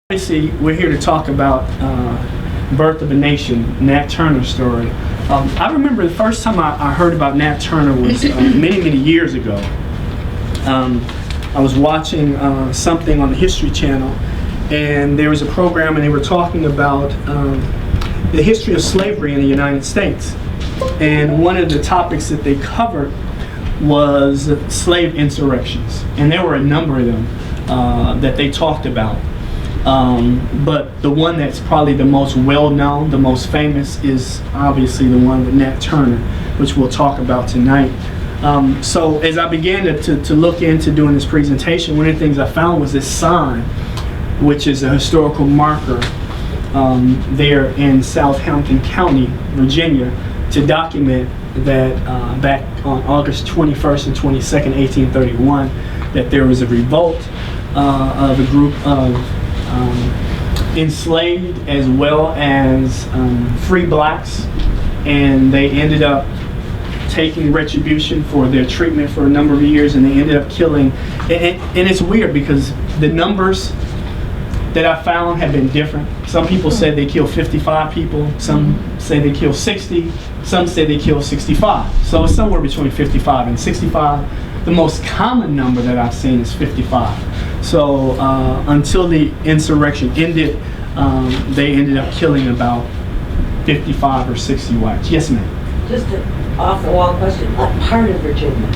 Obviously, we're here to talk about Birth of a Nation, Nat Turner's story. I remember the first time I heard about Nat Turner was many years ago. I was watching something on the History Channel, and there was a program and they were talking about the history of slavery in the United States. And one of the topics that they covered was slave insurrections. And there were a number of them that they talked about. But the one that's probably the most well-known, the most famous, is obviously the one with Nat Turner, which we'll talk about tonight. So as I began to look into doing this presentation, one of the things I found was this sign, which is a historical marker there in Southampton County, Virginia, to document that back on August 21st and 22nd, 1831, that there was a revolt of a group of enslaved as well as free blacks, and they ended up taking retribution for their treatment for a number of years, and they ended up killing, and it's weird because the numbers that I found have been different. Some people said they killed 55 people, some say they killed 60, some say they killed 65. So it's somewhere between 55 and 65. The most common number that I've seen is 55. So until the insurrection ended, they ended up killing about 55 or 60 whites. Yes, ma'am. Just an off-the-wall question. What part of Virginia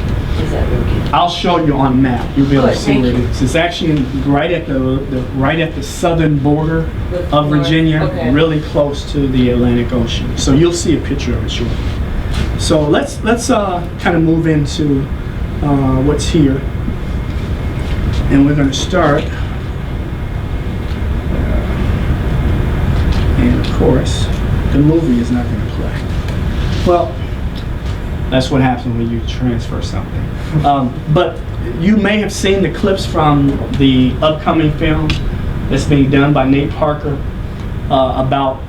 is that located? I'll show you on a map. You'll be able to see where it you. is. It's actually right at the southern border of Virginia, really close to the Atlantic Ocean. So you'll see a picture of it shortly. So let's kind of move into what's here. And we're going to start, and of course, the movie is not going to play. Well, that's what happens when you transfer something. But you may have seen the clips from the upcoming film that's being done by Nate Parker about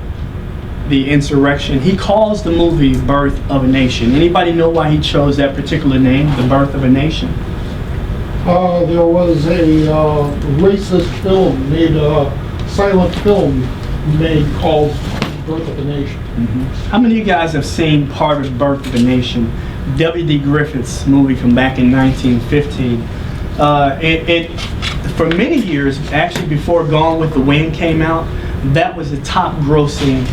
the insurrection. He calls the movie Birth of a Nation. Anybody know why he chose that particular name, The Birth of a Nation? There was a racist film made, silent film made called Birth of a Nation. Mm-hmm. How many of you guys have seen part of Birth of a Nation? W.D. Griffith's movie from back in 1915. For many years, actually before Gone with the Wind came out, that was the top grossing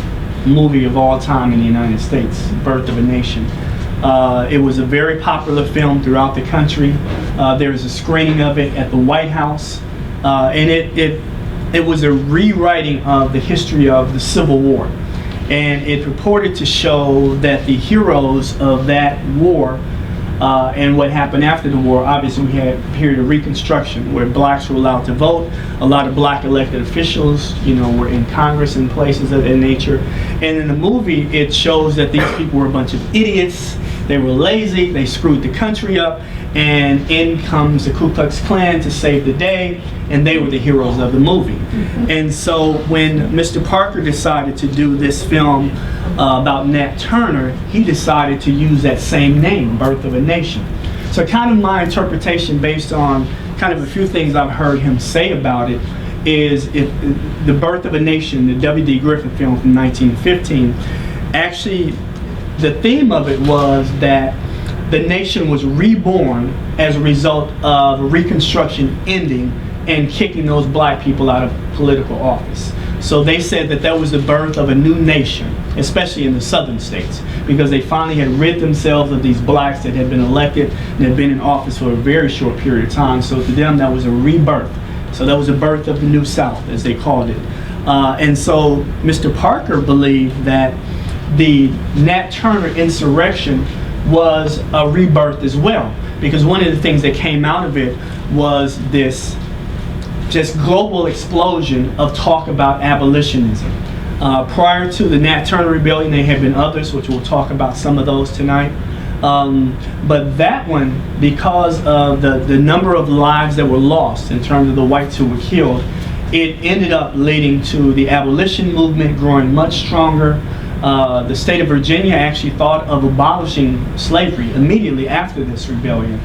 movie of all time in the United States, Birth of a Nation. It was a very popular film throughout the country. There was a screening of it at the White House, and it was a rewriting of the history of the Civil War. And it purported to show that the heroes of that war and what happened after the war, obviously we had a period of Reconstruction where blacks were allowed to vote. A lot of black elected officials, were in Congress and places of that nature. And in the movie, it shows that these people were a bunch of idiots. They were lazy, they screwed the country up, and in comes the Ku Klux Klan to save the day, and they were the heroes of the movie. Mm-hmm. And so when Mr. Parker decided to do this film about Nat Turner, he decided to use that same name, Birth of a Nation. So kind of my interpretation based on kind of a few things I've heard him say about it is the Birth of a Nation, the W.D. Griffith film from 1915, actually the theme of it was that the nation was reborn as a result of Reconstruction ending and kicking those black people out of political office. So they said that was the birth of a new nation, especially in the southern states, because they finally had rid themselves of these blacks that had been elected and had been in office for a very short period of time. So to them, that was a rebirth. So that was a birth of the New South, as they called it. And so Mr. Parker believed that the Nat Turner insurrection was a rebirth as well, because one of the things that came out of it was this just global explosion of talk about abolitionism. Prior to the Nat Turner Rebellion, there had been others, which we'll talk about some of those tonight. But that one, because of the number of lives that were lost in terms of the whites who were killed, it ended up leading to the abolition movement growing much stronger. The state of Virginia actually thought of abolishing slavery immediately after this rebellion.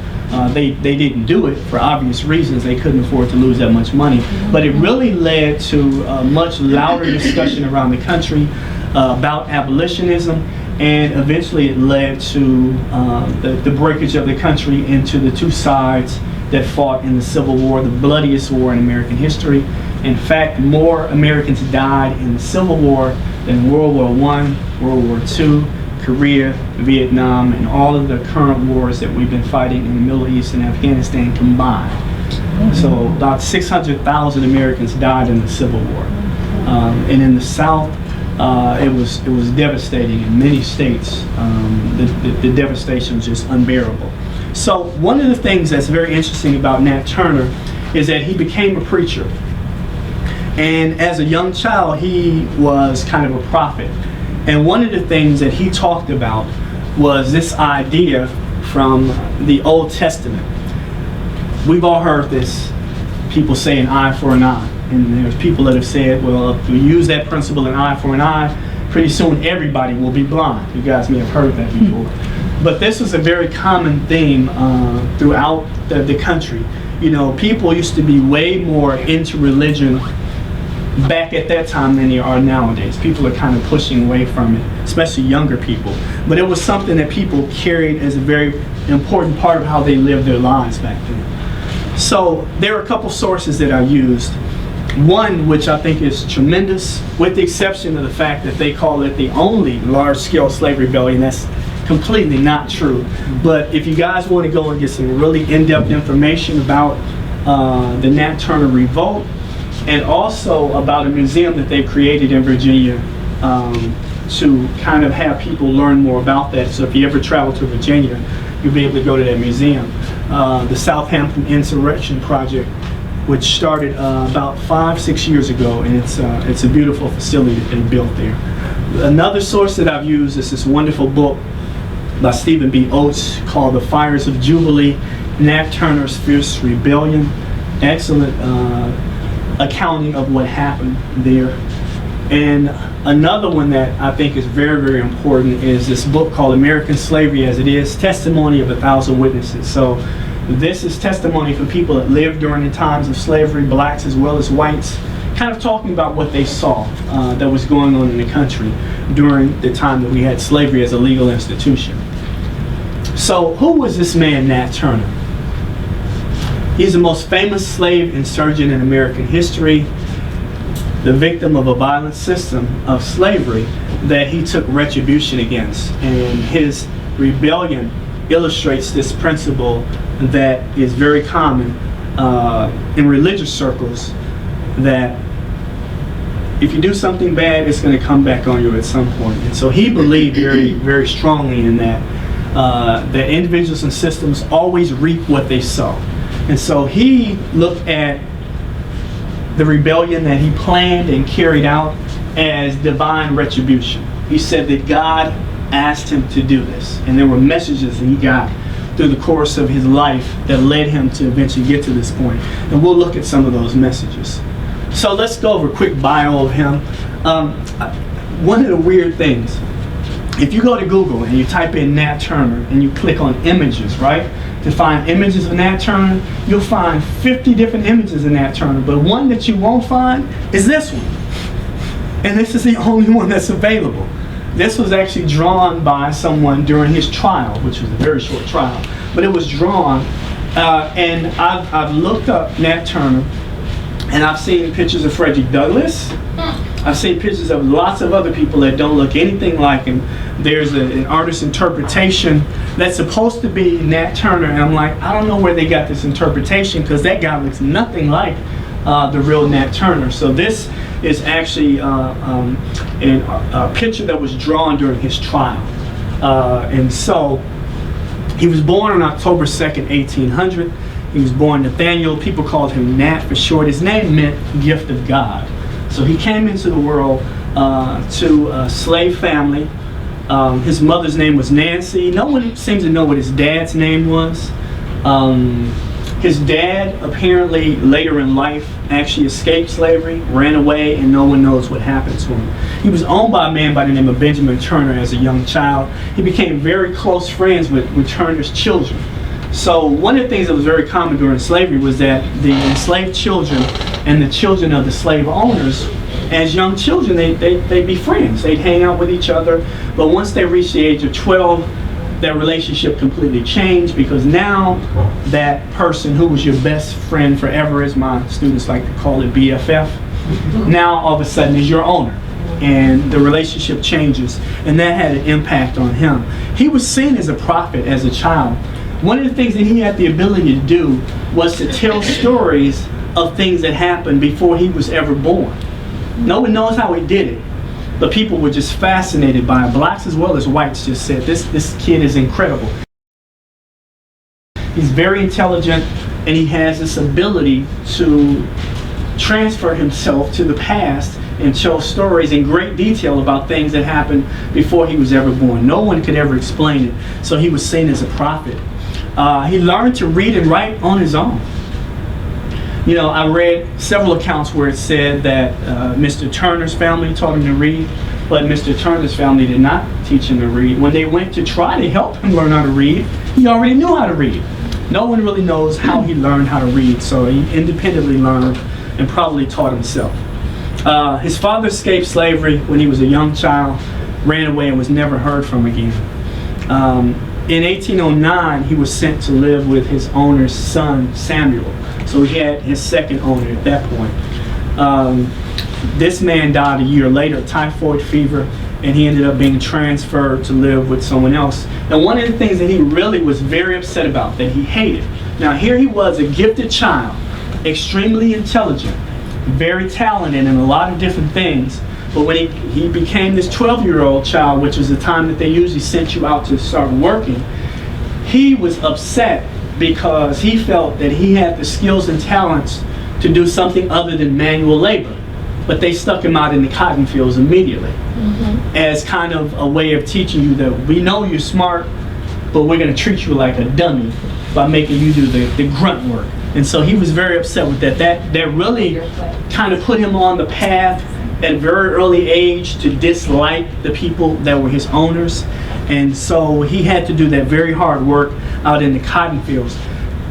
They didn't do it for obvious reasons. They couldn't afford to lose that much money. But it really led to a much louder discussion around the country about abolitionism, and eventually it led to the breakage of the country into the two sides that fought in the Civil War, the bloodiest war in American history. In fact, more Americans died in the Civil War than World War I, World War II, Korea, Vietnam, and all of the current wars that we've been fighting in the Middle East and Afghanistan combined. So about 600,000 Americans died in the Civil War. And in the South, it was devastating in many states. The devastation was just unbearable. So one of the things that's very interesting about Nat Turner is that he became a preacher. And as a young child, he was kind of a prophet. And one of the things that he talked about was this idea from the Old Testament. We've all heard this, people say an eye for an eye. And there's people that have said, well, if we use that principle, an eye for an eye, pretty soon everybody will be blind. You guys may have heard that before. But this is a very common theme throughout the country. You know, people used to be way more into religion back at that time than they are nowadays. People are kind of pushing away from it, especially younger people. But it was something that people carried as a very important part of how they lived their lives back then. So there are a couple sources that I used. One, which I think is tremendous, with the exception of the fact that they call it the only large-scale slave rebellion. That's completely not true. But if you guys want to go and get some really in-depth information about the Nat Turner Revolt, and also about a museum that they've created in Virginia to kind of have people learn more about that. So if you ever travel to Virginia, you'll be able to go to that museum. The Southampton Insurrection Project, which started about 5-6 years ago, and it's a beautiful facility that they built there. Another source that I've used is this wonderful book by Stephen B. Oates called The Fires of Jubilee, Nat Turner's Fierce Rebellion. Excellent accounting of what happened there. And another one that I think is very, very important is this book called American Slavery as It Is, Testimony of 1,000 Witnesses. So this is testimony from people that lived during the times of slavery, blacks as well as whites, kind of talking about what they saw that was going on in the country during the time that we had slavery as a legal institution. So who was this man, Nat Turner? He's the most famous slave insurgent in American history, the victim of a violent system of slavery that he took retribution against. And his rebellion illustrates this principle that is very common in religious circles, that if you do something bad, it's going to come back on you at some point. And so he believed very, very strongly in that individuals and systems always reap what they sow. And so he looked at the rebellion that he planned and carried out as divine retribution. He said that God asked him to do this, and there were messages that he got through the course of his life that led him to eventually get to this point. And we'll look at some of those messages. So let's go over a quick bio of him. One of the weird things, if you go to Google and you type in Nat Turner and you click on images, right? To find images of Nat Turner, you'll find 50 different images of Nat Turner, but one that you won't find is this one. And this is the only one that's available. This was actually drawn by someone during his trial, which was a very short trial, but it was drawn, and I've looked up Nat Turner, and I've seen pictures of Frederick Douglass. I've seen pictures of lots of other people that don't look anything like him. There's an artist's interpretation that's supposed to be Nat Turner, and I'm like, I don't know where they got this interpretation, because that guy looks nothing like the real Nat Turner. So this is actually a picture that was drawn during his trial. And so he was born on October 2nd, 1800. He was born Nathaniel. People called him Nat for short. His name meant gift of God. So he came into the world to a slave family. His mother's name was Nancy. No one seems to know what his dad's name was. His dad apparently later in life actually escaped slavery, ran away, and no one knows what happened to him. He was owned by a man by the name of Benjamin Turner as a young child. He became very close friends with Turner's children. So one of the things that was very common during slavery was that the enslaved children and the children of the slave owners, as young children, they'd be friends. They'd hang out with each other. But once they reached the age of 12, that relationship completely changed, because now that person who was your best friend forever, as my students like to call it, BFF, now all of a sudden is your owner. And the relationship changes. And that had an impact on him. He was seen as a prophet as a child. One of the things that he had the ability to do was to tell stories of things that happened before he was ever born. No one knows how he did it, but people were just fascinated by it. Blacks as well as whites just said, this kid is incredible. He's very intelligent, and he has this ability to transfer himself to the past and tell stories in great detail about things that happened before he was ever born. No one could ever explain it, so he was seen as a prophet. He learned to read and write on his own. You know, I read several accounts where it said that Mr. Turner's family taught him to read, but Mr. Turner's family did not teach him to read. When they went to try to help him learn how to read, he already knew how to read. No one really knows how he learned how to read, so he independently learned and probably taught himself. His father escaped slavery when he was a young child, ran away, and was never heard from again. In 1809, he was sent to live with his owner's son, Samuel. So he had his second owner at that point. This man died a year later of typhoid fever, and he ended up being transferred to live with someone else. And one of the things that he really was very upset about, that he hated. Now here he was, a gifted child, extremely intelligent, very talented in a lot of different things. But when he became this 12-year-old child, which is the time that they usually sent you out to start working, he was upset because he felt that he had the skills and talents to do something other than manual labor. But they stuck him out in the cotton fields immediately, as kind of a way of teaching you that we know you're smart, but we're going to treat you like a dummy by making you do the grunt work. And so he was very upset with that. That really kind of put him on the path at a very early age to dislike the people that were his owners. And so he had to do that very hard work out in the cotton fields.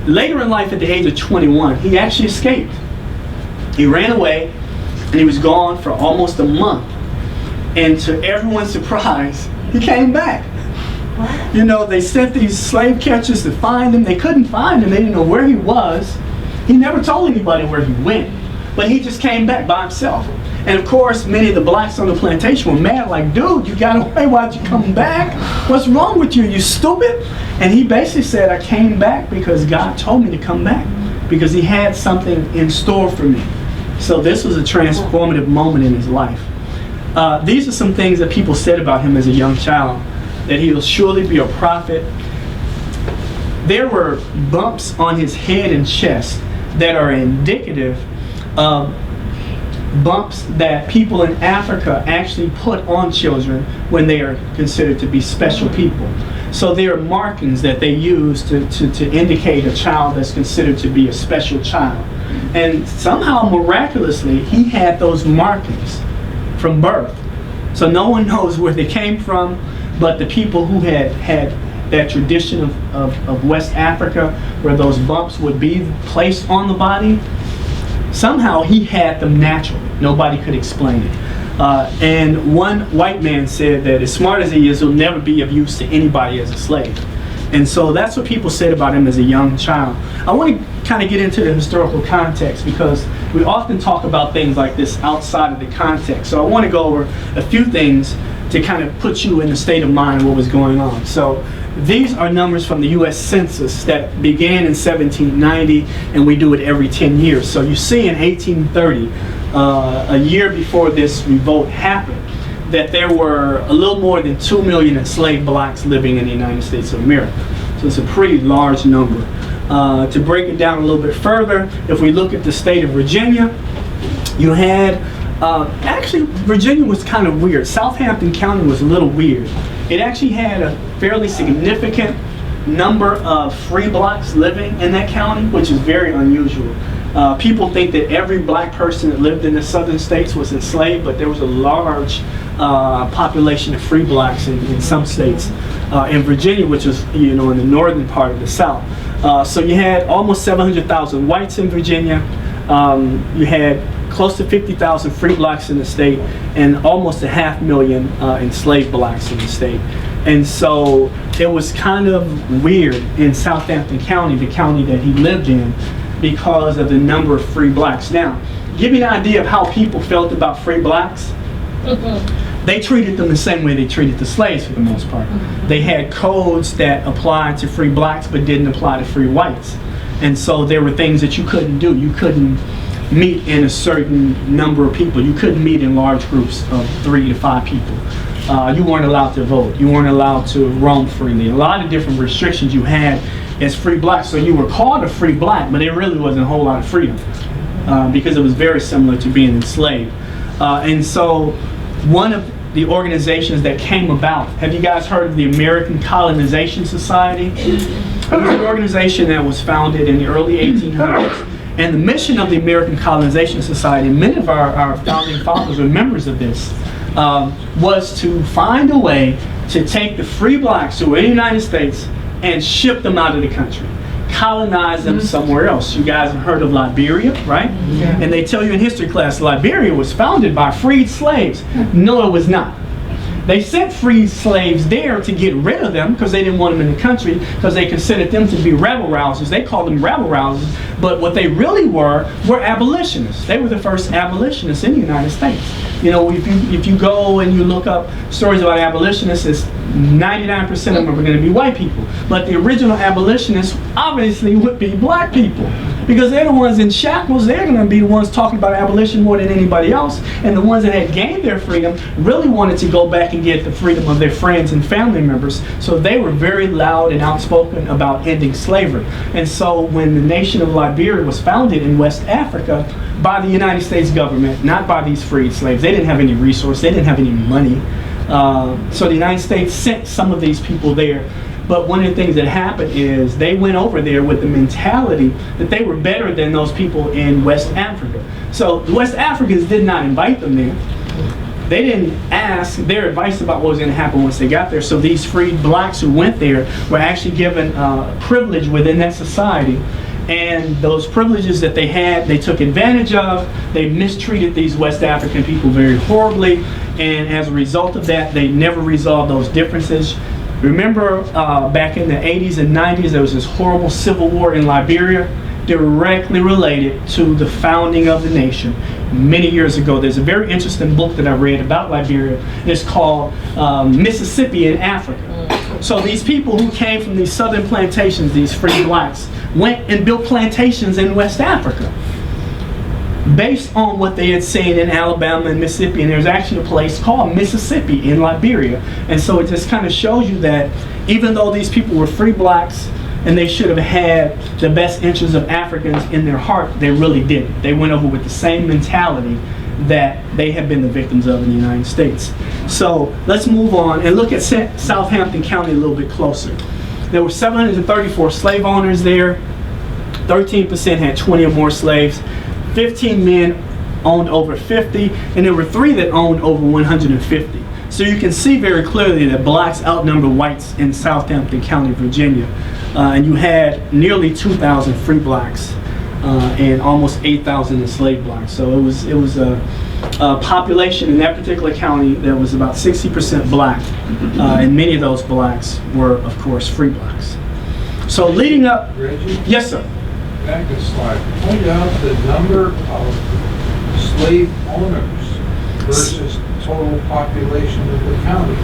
Later in life, at the age of 21, he actually escaped. He ran away, and he was gone for almost a month. And to everyone's surprise, he came back. You know, they sent these slave catchers to find him. They couldn't find him. They didn't know where he was. He never told anybody where he went, but he just came back by himself. And of course, many of the blacks on the plantation were mad, like, dude, you got away, why'd you come back? What's wrong with you, you stupid? And he basically said, I came back because God told me to come back, because he had something in store for me. So this was a transformative moment in his life. These are some things that people said about him as a young child, that he will surely be a prophet. There were bumps on his head and chest that are indicative of bumps that people in Africa actually put on children when they are considered to be special people. So there are markings that they use to indicate a child that's considered to be a special child. And somehow, miraculously, he had those markings from birth. So no one knows where they came from, but the people who had that tradition of West Africa, where those bumps would be placed on the body, somehow he had them naturally. Nobody could explain it. And one white man said that as smart as he is, he'll never be of use to anybody as a slave. And so that's what people said about him as a young child. I want to kind of get into the historical context, because we often talk about things like this outside of the context. So I want to go over a few things to kind of put you in the state of mind of what was going on. So these are numbers from the U.S. Census that began in 1790, and we do it every 10 years. So you see in 1830, a year before this revolt happened, that there were a little more than 2 million enslaved blacks living in the United States of America. So it's a pretty large number. To break it down a little bit further, if we look at the state of Virginia, you had, actually Virginia was kind of weird. Southampton County was a little weird. It actually had a fairly significant number of free blacks living in that county, which is very unusual. People think that every black person that lived in the southern states was enslaved, but there was a large population of free blacks in some states. In Virginia, which is, you know, in the northern part of the South, So you had almost 700,000 whites in Virginia. You had close to 50,000 free blacks in the state, and almost 500,000 enslaved blacks in the state. And so it was kind of weird in Southampton County, the county that he lived in, because of the number of free blacks. Now, give you an idea of how people felt about free blacks. They treated them the same way they treated the slaves for the most part. They had codes that applied to free blacks but didn't apply to free whites. And so there were things that you couldn't do. You couldn't meet in a certain number of people. You couldn't meet in large groups of 3 to 5 people. You weren't allowed to vote. You weren't allowed to roam freely. A lot of different restrictions you had as free blacks. So you were called a free black, but there really wasn't a whole lot of freedom because it was very similar to being enslaved. And so one of the organizations that came about, have you guys heard of the American Colonization Society? It was an organization that was founded in the early 1800s. And the mission of the American Colonization Society, many of our founding fathers were members of this, was to find a way to take the free blacks who were in the United States and ship them out of the country, colonize them somewhere else. You guys have heard of Liberia, right? Yeah. And they tell you in history class, Liberia was founded by freed slaves. No, it was not. They sent freed slaves there to get rid of them because they didn't want them in the country because they considered them to be rebel rousers. They called them rebel rousers, but what they really were abolitionists. They were the first abolitionists in the United States. You know, if you go and you look up stories about abolitionists, it's 99% of them are going to be white people. But the original abolitionists obviously would be black people because they're the ones in shackles. They're going to be the ones talking about abolition more than anybody else. And the ones that had gained their freedom really wanted to go back and get the freedom of their friends and family members. So they were very loud and outspoken about ending slavery. And so when the nation of Liberia was founded in West Africa by the United States government, not by these freed slaves, they didn't have any resources, they didn't have any money. So the United States sent some of these people there. But one of the things that happened is they went over there with the mentality that they were better than those people in West Africa. So the West Africans did not invite them there. They didn't ask their advice about what was going to happen once they got there. So these freed blacks who went there were actually given privilege within that society. And those privileges that they had, they took advantage of. They mistreated these West African people very horribly. And as a result of that, they never resolved those differences. Remember back in the 80s and 90s, there was this horrible civil war in Liberia, directly related to the founding of the nation many years ago. There's a very interesting book that I read about Liberia. It's called Mississippi in Africa. So these people who came from these southern plantations, these free blacks, went and built plantations in West Africa based on what they had seen in Alabama and Mississippi. And there's actually a place called Mississippi in Liberia. And so it just kind of shows you that even though these people were free blacks and they should have had the best interests of Africans in their heart, they really didn't. They went over with the same mentality that they have been the victims of in the United States. So let's move on and look at Southampton County a little bit closer. There were 734 slave owners there. 13% had 20 or more slaves. 15 men owned over 50, and there were 3 that owned over 150. So you can see very clearly that blacks outnumber whites in Southampton County, Virginia. And you had nearly 2,000 free blacks and almost 8,000 enslaved blacks. So it was a population in that particular county that was about 60% black, and many of those blacks were, of course, free blacks. So leading up, Reggie? Yes, sir. Back a slide. Point out the number of slave owners versus total population of the county.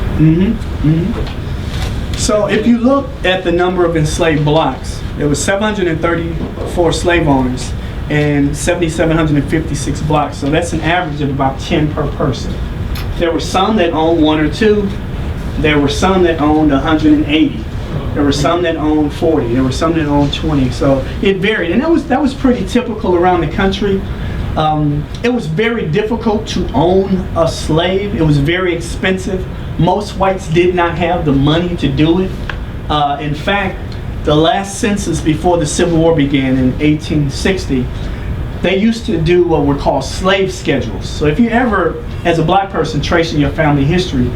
So if you look at the number of enslaved blacks, there was 734 slave owners and 7,756 blacks. So that's an average of about 10 per person. There were some that owned 1 or 2. There were some that owned 180. There were some that owned 40. There were some that owned 20. So it varied, and that was pretty typical around the country. It was very difficult to own a slave. It was very expensive. Most whites did not have the money to do it. In fact, the last census before the Civil War began in 1860, they used to do what were called slave schedules. So if you ever, as a black person, tracing your family history,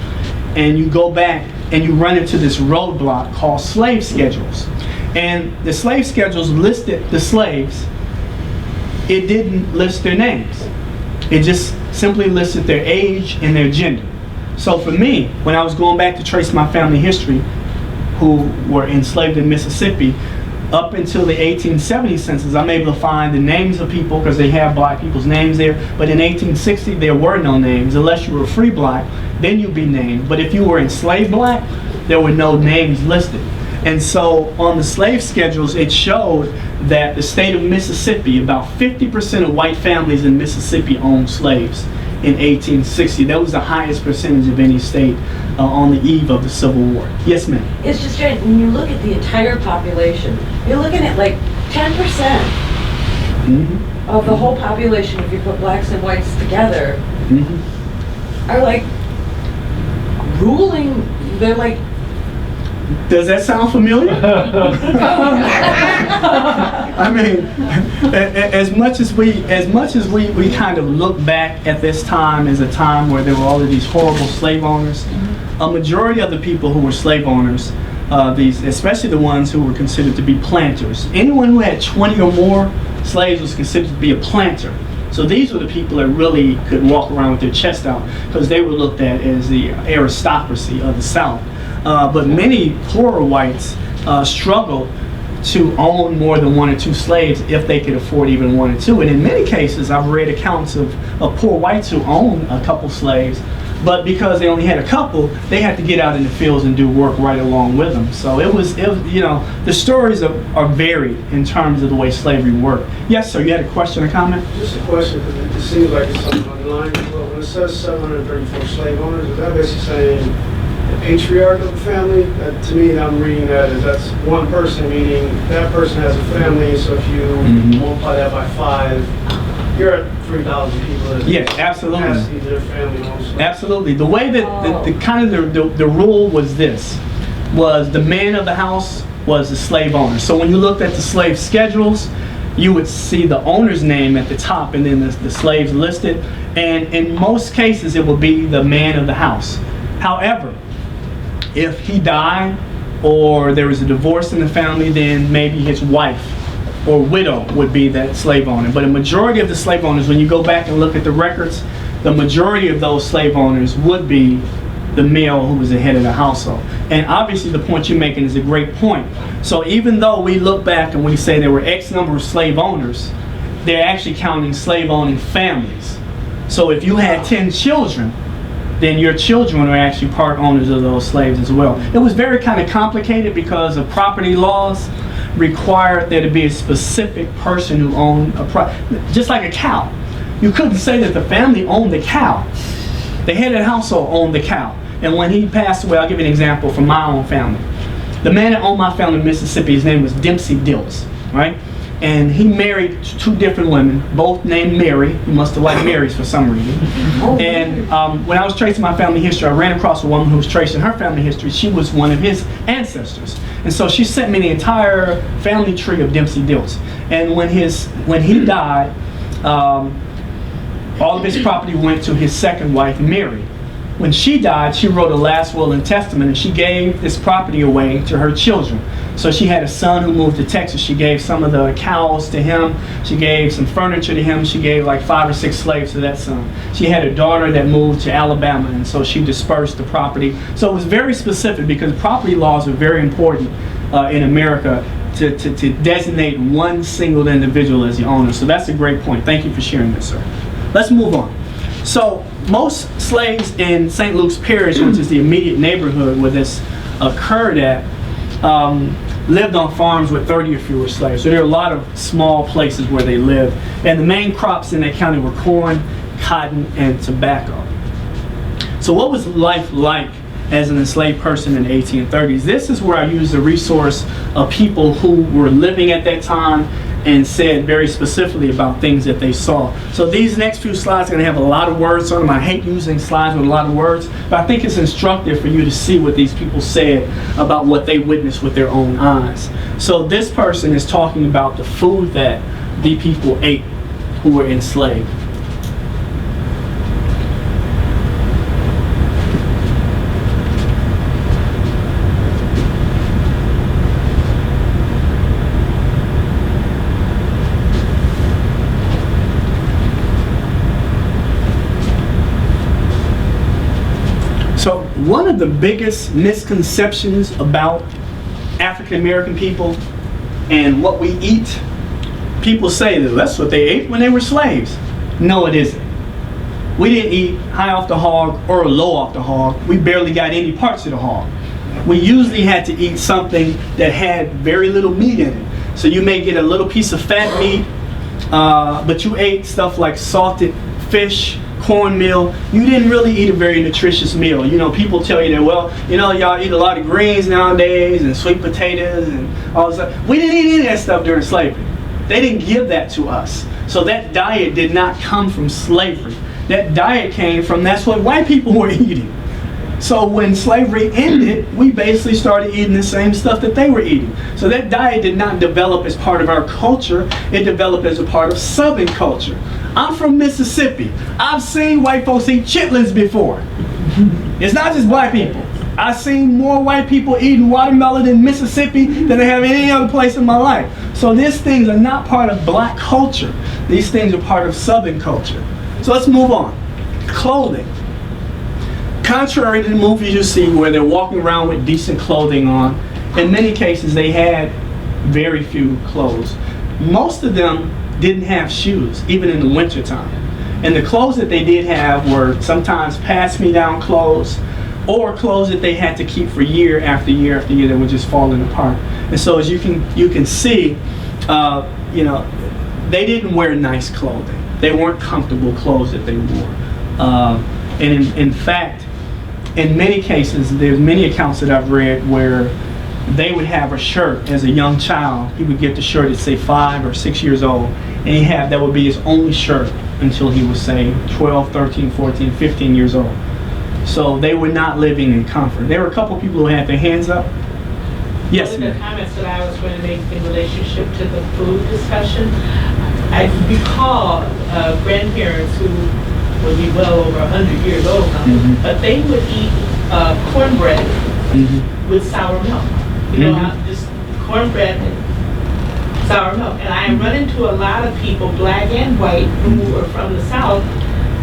and you go back and you run into this roadblock called slave schedules. And the slave schedules listed the slaves. It didn't list their names. It just simply listed their age and their gender. So for me, when I was going back to trace my family history, who were enslaved in Mississippi, up until the 1870 census, I'm able to find the names of people because they have black people's names there. But in 1860, there were no names. Unless you were free black, then you'd be named. But if you were enslaved black, there were no names listed. And so on the slave schedules, it showed that the state of Mississippi, about 50% of white families in Mississippi owned slaves in 1860. That was the highest percentage of any state on the eve of the Civil War. Yes, ma'am. It's just strange, when you look at the entire population, you're looking at like 10% of the whole population, if you put blacks and whites together, are like ruling, they're like... Does that sound familiar? I mean, as much as we kind of look back at this time as a time where there were all of these horrible slave owners, a majority of the people who were slave owners, especially the ones who were considered to be planters, anyone who had 20 or more slaves was considered to be a planter. So these were the people that really could walk around with their chest out because they were looked at as the aristocracy of the South. But many poorer whites struggled to own more than one or two slaves if they could afford even one or two. And in many cases, I've read accounts of poor whites who owned a couple slaves, but because they only had a couple, they had to get out in the fields and do work right along with them. So it was you know, the stories are varied in terms of the way slavery worked. Yes, sir, you had a question or comment? Just a question, because it seems like it's something on the line. Well, when it says 734 slave owners, is that basically saying the patriarch of the family? To me, I'm reading that as that's one person, meaning that person has a family, so if you multiply that by 5, you're at 3,000 people. Yes, absolutely. Capacity to their family also. Absolutely. The way that the kind of the rule was this, was the man of the house was the slave owner. So when you looked at the slave schedules, you would see the owner's name at the top and then the slaves listed. And in most cases, it would be the man of the house. However, if he died or there was a divorce in the family, then maybe his wife or widow would be that slave owner. But a majority of the slave owners, when you go back and look at the records, the majority of those slave owners would be the male who was the head of the household. And obviously the point you're making is a great point. So even though we look back and we say there were X number of slave owners, they're actually counting slave owning families. So if you had 10 children, then your children are actually part owners of those slaves as well. It was very kind of complicated because of property laws required there to be a specific person who owned just like a cow. You couldn't say that the family owned the cow. The head of the household owned the cow. And when he passed away, I'll give you an example from my own family. The man that owned my family in Mississippi, his name was Dempsey Dills, right? And he married 2 different women, both named Mary. He must have liked Marys for some reason. And when I was tracing my family history, I ran across a woman who was tracing her family history. She was one of his ancestors. And so she sent me the entire family tree of Dempsey Dills. And when he died, all of his property went to his second wife, Mary. When she died, she wrote a last will and testament, and she gave this property away to her children. So she had a son who moved to Texas. She gave some of the cows to him. She gave some furniture to him. She gave like 5 or 6 slaves to that son. She had a daughter that moved to Alabama, and so she dispersed the property. So it was very specific because property laws are very important in America to designate one single individual as the owner. So that's a great point. Thank you for sharing this, sir. Let's move on. So most slaves in St. Luke's Parish, which is the immediate neighborhood where this occurred at, lived on farms with 30 or fewer slaves. So there are a lot of small places where they lived. And the main crops in that county were corn, cotton, and tobacco. So what was life like as an enslaved person in the 1830s? This is where I use the resource of people who were living at that time and said very specifically about things that they saw. So these next few slides are going to have a lot of words on them. I hate using slides with a lot of words, but I think it's instructive for you to see what these people said about what they witnessed with their own eyes. So this person is talking about the food that the people ate who were enslaved. one of the biggest misconceptions about African American people and what we eat, people say that that's what they ate when they were slaves. No, it isn't. We didn't eat high off the hog or low off the hog. We barely got any parts of the hog. We usually had to eat something that had very little meat in it. So you may get a little piece of fat meat, but you ate stuff like salted fish, cornmeal. You didn't really eat a very nutritious meal. You know, people tell you that, well, you know, y'all eat a lot of greens nowadays and sweet potatoes and all this stuff. We didn't eat any of that stuff during slavery. They didn't give that to us. So that diet did not come from slavery. That diet came from, that's what white people were eating. So when slavery ended, we basically started eating the same stuff that they were eating. So that diet did not develop as part of our culture. It developed as a part of Southern culture. I'm from Mississippi. I've seen white folks eat chitlins before. It's not just black people. I've seen more white people eating watermelon in Mississippi than I have in any other place in my life. So these things are not part of black culture. These things are part of Southern culture. So let's move on. Clothing. Contrary to the movies you see where they're walking around with decent clothing on, in many cases they had very few clothes. Most of them didn't have shoes, even in the wintertime. And the clothes that they did have were sometimes pass-me-down clothes, or clothes that they had to keep for year after year after year that were just falling apart. And so as you can see, you know, they didn't wear nice clothing. They weren't comfortable clothes that they wore. And in fact, in many cases, there's many accounts that I've read where they would have a shirt as a young child. He would get the shirt at say 5 or 6 years old, and that would be his only shirt until he was say 12, 13, 14, 15 years old. So they were not living in comfort. There were a couple people who had their hands up. Yes, one of the comments that I was going to make in relationship to the food discussion, I recall grandparents who would be well over 100 years old now, but they would eat cornbread with sour milk. You know, just cornbread and sour milk. And I run into a lot of people, black and white, who are from the South,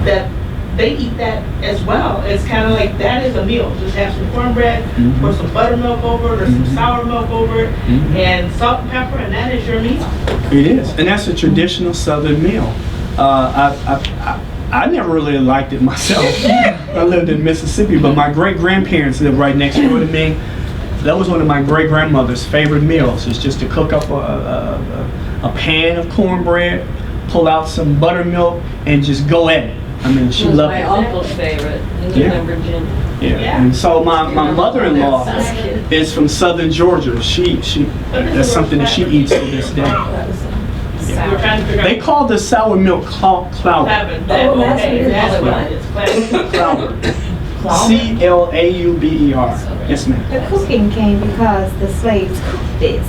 that they eat that as well. It's kind of like that is a meal. Just have some cornbread, or some buttermilk over it, or some sour milk over it, and salt and pepper, and that is your meal. It is, and that's a traditional Southern meal. I never really liked it myself. I lived in Mississippi, but my great-grandparents lived right next door to me. That was one of my great-grandmother's favorite meals, is just to cook up a pan of cornbread, pull out some buttermilk, and just go at it. I mean, she loved it. My uncle's favorite in Virginia. Yeah, and so my mother-in-law is from Southern Georgia. She that's something that she eats to this day. They call the sour milk clouder. That's what it is. Clouder. C-L-A-U-B-E-R. Yes, ma'am. The cooking came because the slaves cooked this,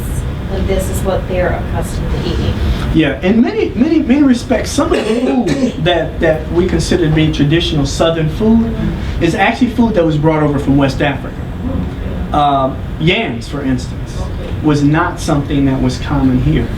and this is what they're accustomed to eating. Yeah, in many respects, some of the food that we consider to be traditional Southern food is actually food that was brought over from West Africa. Yams, for instance, was not something that was common here.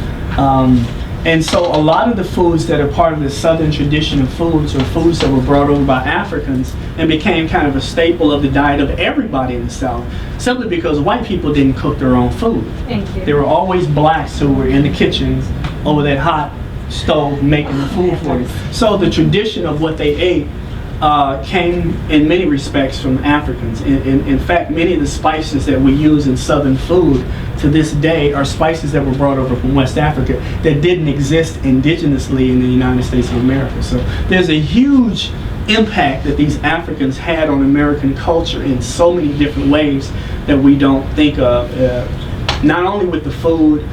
And so a lot of the foods that are part of the Southern tradition of foods are foods that were brought over by Africans and became kind of a staple of the diet of everybody in the South, simply because white people didn't cook their own food. Thank you. There were always blacks who were in the kitchens over that hot stove making the food for you. So the tradition of what they ate came in many respects from Africans. In fact, many of the spices that we use in Southern food to this day are spices that were brought over from West Africa that didn't exist indigenously in the United States of America. So there's a huge impact that these Africans had on American culture in so many different ways that we don't think of, not only with the food,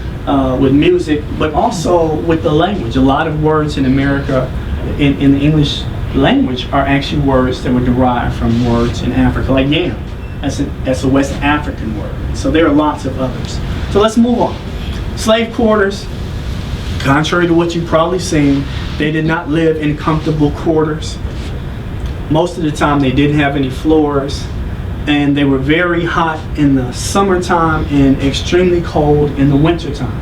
with music, but also with the language. A lot of words in America, in the English language, are actually words that were derived from words in Africa, like yam. That's a West African word. So there are lots of others. So let's move on. Slave quarters, contrary to what you've probably seen, they did not live in comfortable quarters. Most of the time they didn't have any floors, and they were very hot in the summertime and extremely cold in the wintertime.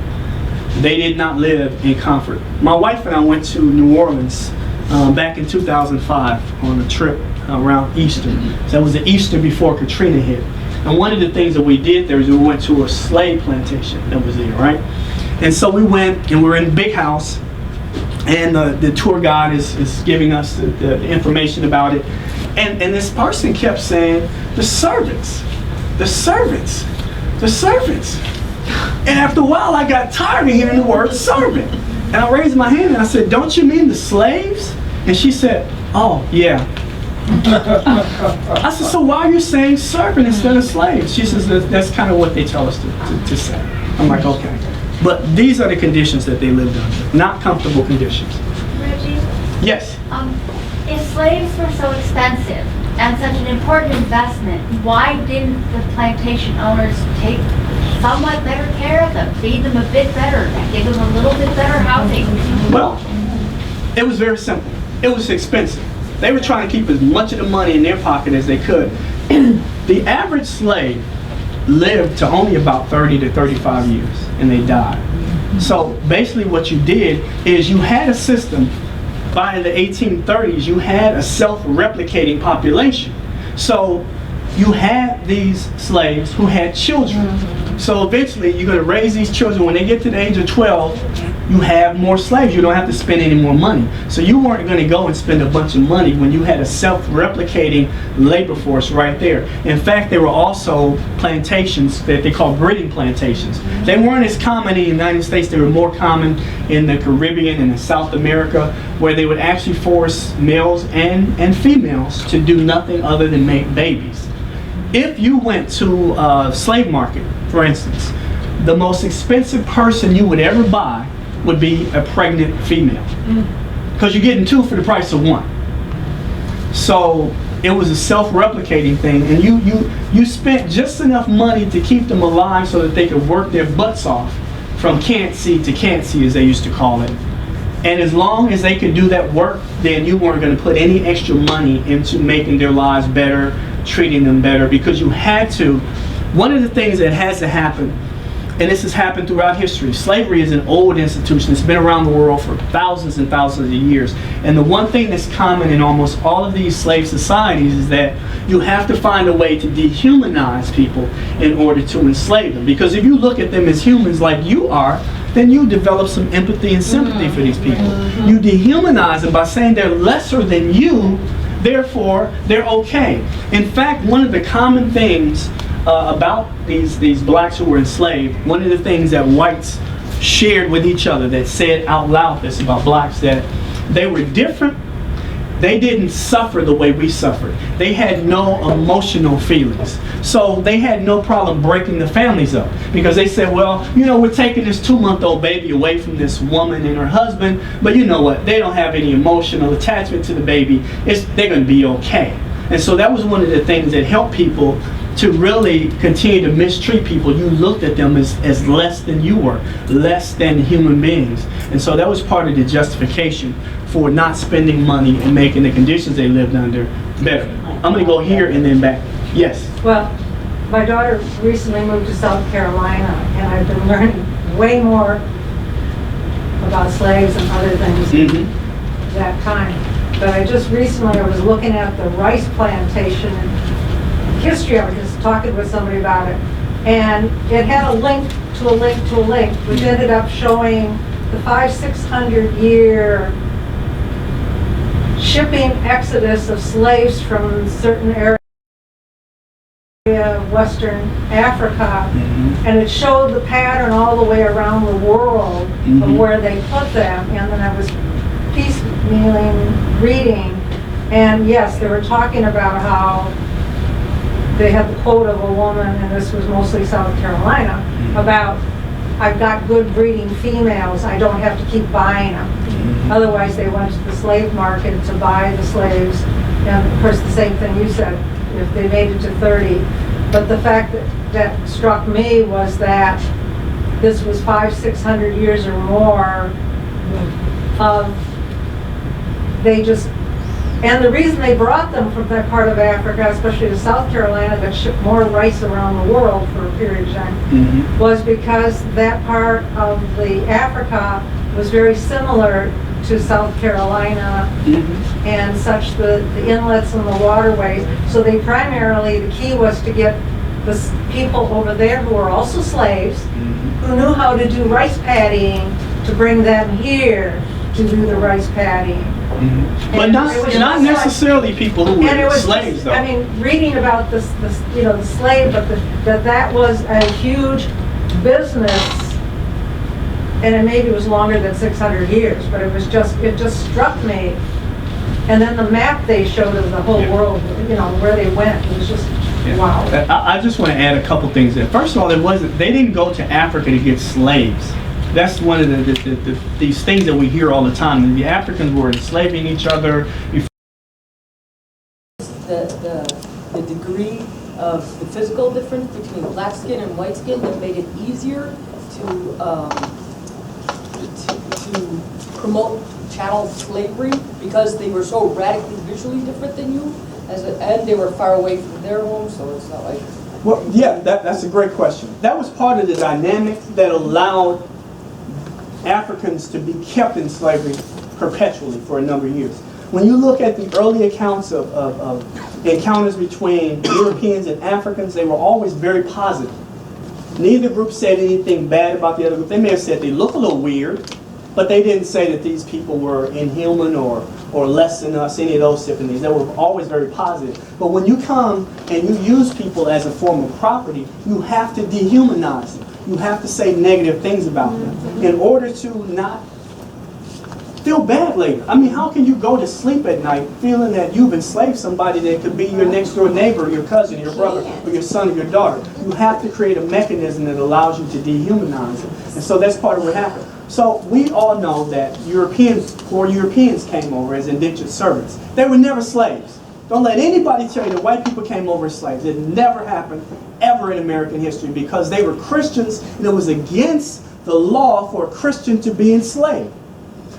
They did not live in comfort. My wife and I went to New Orleans back in 2005 on a trip around Easter. So that was the Easter before Katrina hit. And one of the things that we did there is we went to a slave plantation that was there, right? And so we went and we were in a big house, and the tour guide is giving us the information about it. And this person kept saying, the servants. And after a while, I got tired of hearing the word servant. And I raised my hand and I said, don't you mean the slaves? And she said, oh, yeah. I said, so why are you saying servant instead of slave? She says, that's kind of what they tell us to say. I'm like, okay. But these are the conditions that they lived under, not comfortable conditions. Reggie? Yes? If slaves were so expensive and such an important investment, why didn't the plantation owners take somewhat better care of them, feed them a bit better, give them a little bit better housing? Well, it was very simple. It was expensive. They were trying to keep as much of the money in their pocket as they could. The average slave lived to only about 30 to 35 years, and they died. So basically what you did is you had a system. By the 1830s, you had a self-replicating population. So you had these slaves who had children. So eventually, you're going to raise these children. When they get to the age of 12, you have more slaves. You don't have to spend any more money. So you weren't going to go and spend a bunch of money when you had a self-replicating labor force right there. In fact, there were also plantations that they call breeding plantations. They weren't as common in the United States. They were more common in the Caribbean and in South America, where they would actually force males and females to do nothing other than make babies. If you went to a slave market, for instance, the most expensive person you would ever buy would be a pregnant female, because you're getting two for the price of one. So it was a self-replicating thing, and you spent just enough money to keep them alive so that they could work their butts off from can't see to can't see, as they used to call it. And as long as they could do that work, then you weren't going to put any extra money into making their lives better, treating them better, because you had to. One of the things that has to happen, and this has happened throughout history, slavery is an old institution. It's been around the world for thousands and thousands of years. And the one thing that's common in almost all of these slave societies is that you have to find a way to dehumanize people in order to enslave them. Because if you look at them as humans like you are, then you develop some empathy and sympathy for these people. You dehumanize them by saying they're lesser than you, therefore they're okay. In fact, one of the common things about these blacks who were enslaved, one of the things that whites shared with each other that said out loud this about blacks, that they were different. They didn't suffer the way we suffered. They had no emotional feelings. So they had no problem breaking the families up, because they said, well, you know, we're taking this 2-month-old baby away from this woman and her husband, but you know what? They don't have any emotional attachment to the baby. They're going to be okay. And so that was one of the things that helped people to really continue to mistreat people. You looked at them as less than you were, less than human beings. And so that was part of the justification for not spending money and making the conditions they lived under better. I'm going to go here and then back. Yes? Well, my daughter recently moved to South Carolina, and I've been learning way more about slaves and other things that time. But I just recently, I was looking at the rice plantation and history. I was just talking with somebody about it, and it had a link to a link to a link, which ended up showing the 500-600 year shipping exodus of slaves from certain area of Western Africa, and it showed the pattern all the way around the world of where they put them. And then I was piecemealing reading, and yes, they were talking about how they had the quote of a woman, and this was mostly South Carolina, about, I've got good breeding females, I don't have to keep buying them. Otherwise they went to the slave market to buy the slaves, and of course the same thing you said, if they made it to 30. But the fact that struck me was that this was 500-600 years or more of, they just, and the reason they brought them from that part of Africa, especially to South Carolina, that shipped more rice around the world for a period of time, was because that part of the Africa was very similar to South Carolina and such, the inlets and the waterways. So they primarily, the key was to get the people over there who were also slaves, who knew how to do rice paddying, to bring them here to do the rice paddying. But not necessarily people who were slaves, though. I mean, reading about this, you know, the slave, but that was a huge business. And it maybe was longer than 600 years, but it just struck me. And then the map they showed of the whole world, you know, where they went, it was just, wow. I just want to add a couple things there. First of all, they didn't go to Africa to get slaves. That's one of these things that we hear all the time. The Africans were enslaving each other. The degree of the physical difference between black skin and white skin that made it easier to promote chattel slavery, because they were so radically visually different than you, and they were far away from their homes, so it's not like... Well, yeah, that's a great question. That was part of the dynamic that allowed Africans to be kept in slavery perpetually for a number of years. When you look at the early accounts of encounters between Europeans and Africans, they were always very positive. Neither group said anything bad about the other group. They may have said they look a little weird, but they didn't say that these people were inhuman or less than us, any of those different things. They were always very positive. But when you come and you use people as a form of property, you have to dehumanize them. You have to say negative things about them in order to not feel bad later. I mean, how can you go to sleep at night feeling that you've enslaved somebody that could be your next door neighbor, your cousin, your brother, or your son or your daughter? You have to create a mechanism that allows you to dehumanize them. And so that's part of what happened. So we all know that Europeans came over as indentured servants. They were never slaves. Don't let anybody tell you that white people came over as slaves. It never happened ever in American history, because they were Christians and it was against the law for a Christian to be enslaved.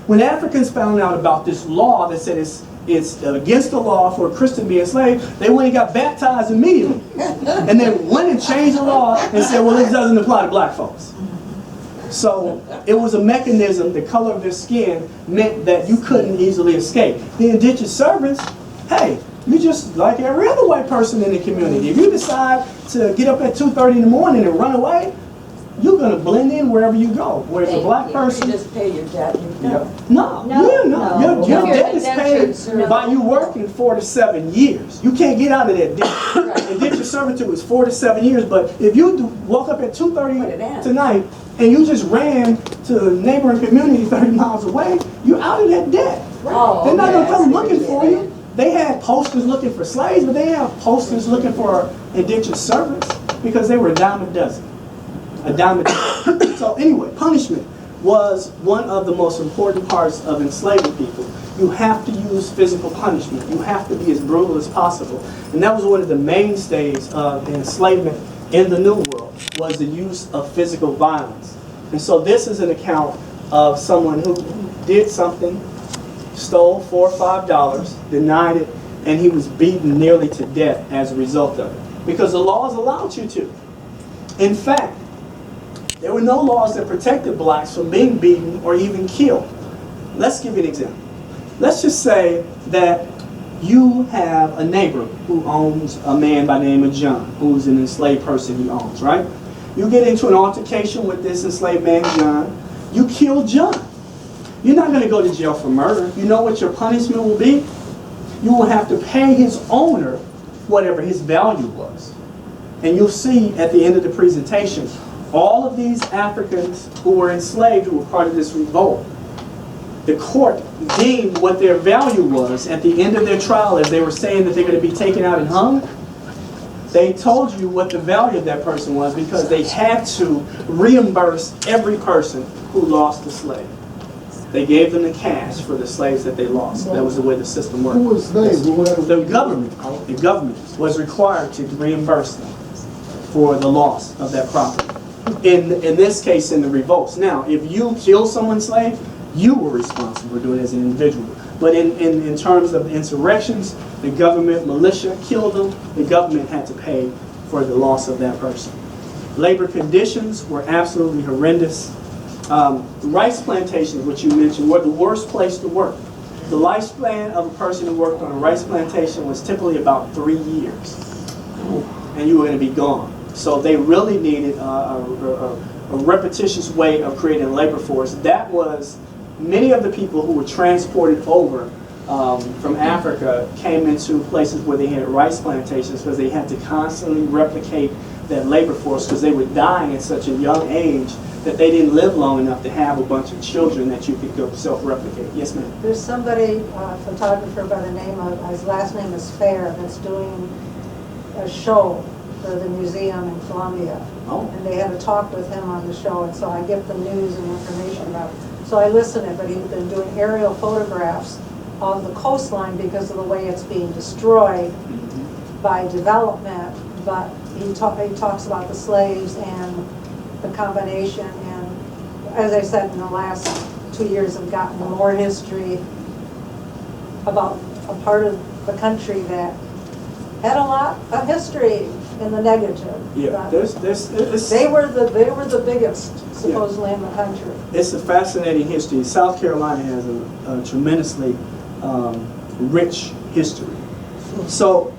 When Africans found out about this law that said it's against the law for a Christian to be enslaved, they went and got baptized immediately. And then went and changed the law and said, well, this doesn't apply to black folks. So it was a mechanism. The color of their skin meant that you couldn't easily escape. The indentured servants, hey, you just like every other white person in the community. If you decide to get up at 2:30 in the morning and run away, you're going to blend in wherever you go. Whereas a black person... You just pay your debt. No. Your debt is paid by you working 4 to 7 years. You can't get out of that debt. Indentured servitude is 4 to 7 years, but if you woke up at 2:30 tonight and you just ran to a neighboring community 30 miles away, you're out of that debt. They're not going to come looking for you. They had posters looking for slaves, but they have posters looking for indentured servants because they were a dime a dozen. A dime a dozen. So anyway, punishment was one of the most important parts of enslaving people. You have to use physical punishment. You have to be as brutal as possible. And that was one of the mainstays of enslavement in the New World, was the use of physical violence. And so this is an account of someone who did something, stole $4 or $5, denied it, and he was beaten nearly to death as a result of it. Because the laws allowed you to. In fact, there were no laws that protected blacks from being beaten or even killed. Let's give you an example. Let's just say that you have a neighbor who owns a man by the name of John, who's an enslaved person he owns, right? You get into an altercation with this enslaved man, John. You kill John. You're not going to go to jail for murder. You know what your punishment will be? You will have to pay his owner whatever his value was. And you'll see at the end of the presentation, all of these Africans who were enslaved, who were part of this revolt, the court deemed what their value was at the end of their trial, as they were saying that they're going to be taken out and hung. They told you what the value of that person was because they had to reimburse every person who lost a slave. They gave them the cash for the slaves that they lost. That was the way the system worked. Who was they? The government. The government was required to reimburse them for the loss of that property. In this case, in the revolts. Now, if you kill someone's slave, you were responsible for doing it as an individual. But in terms of insurrections, the government, militia killed them. The government had to pay for the loss of that person. Labor conditions were absolutely horrendous. Rice plantations, which you mentioned, were the worst place to work. The lifespan of a person who worked on a rice plantation was typically about 3 years, and you were going to be gone. So they really needed a repetitious way of creating a labor force. That was, many of the people who were transported over from Africa came into places where they had rice plantations because they had to constantly replicate that labor force because they were dying at such a young age that they didn't live long enough to have a bunch of children that you could go self-replicate. Yes, ma'am? There's somebody, a photographer by the name of, his last name is Fair, that's doing a show for the museum in Columbia. Oh. And they had a talk with him on the show, and so I get the news and information about it. So I listen to it, but he's been doing aerial photographs of the coastline because of the way it's being destroyed by development. But he talks about the slaves and the combination, and as I said, in the last 2 years I've gotten more history about a part of the country that had a lot of history in the negative. Yeah, They were the biggest, supposedly, in the country. It's a fascinating history. South Carolina has a tremendously rich history. So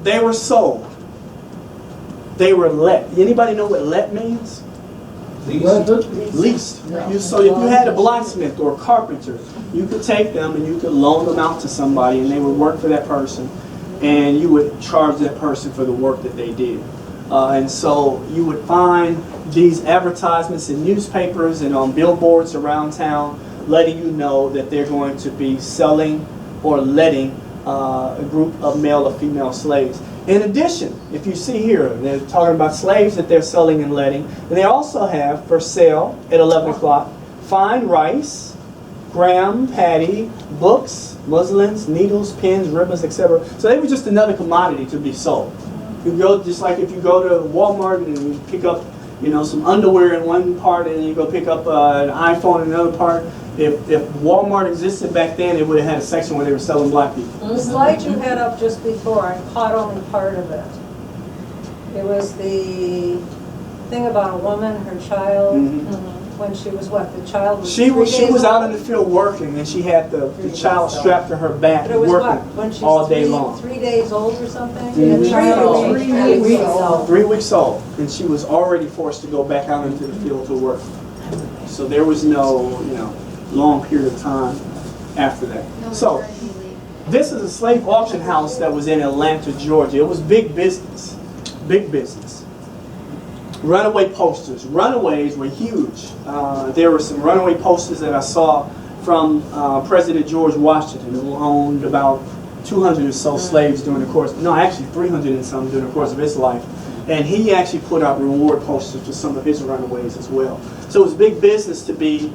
they were sold. They were let. Anybody know what let means? Leased. Yeah. So if you had a blacksmith or a carpenter, you could take them and you could loan them out to somebody and they would work for that person, and you would charge that person for the work that they did. And so you would find these advertisements in newspapers and on billboards around town letting you know that they're going to be selling or letting a group of male or female slaves. In addition, if you see here, they're talking about slaves that they're selling and letting. And they also have for sale at 11 o'clock fine rice, graham, patty, books, muslins, needles, pins, ribbons, etc. So they were just another commodity to be sold. You go, just like if you go to Walmart and you pick up, you know, some underwear in one part and you go pick up an iPhone in another part. If Walmart existed back then, it would have had a section where they were selling black people. The slide you had up just before, I caught only part of it. It was the thing about a woman, her child, when she was what? The child was She was out in old? the field working, and she had the child strapped to her back, But it was what? working When she's all day long. 3 days old or something? Mhm. The child was 3 weeks old. 3 weeks old, and she was already forced to go back out into the field to work. So there was no, long period of time after that. So this is a slave auction house that was in Atlanta, Georgia. It was big business, big business. Runaway posters. Runaways were huge. There were some runaway posters that I saw from President George Washington, who owned about 200 or so slaves during the course, no, actually 300 and some during the course of his life. And he actually put out reward posters for some of his runaways as well. So it was big business to be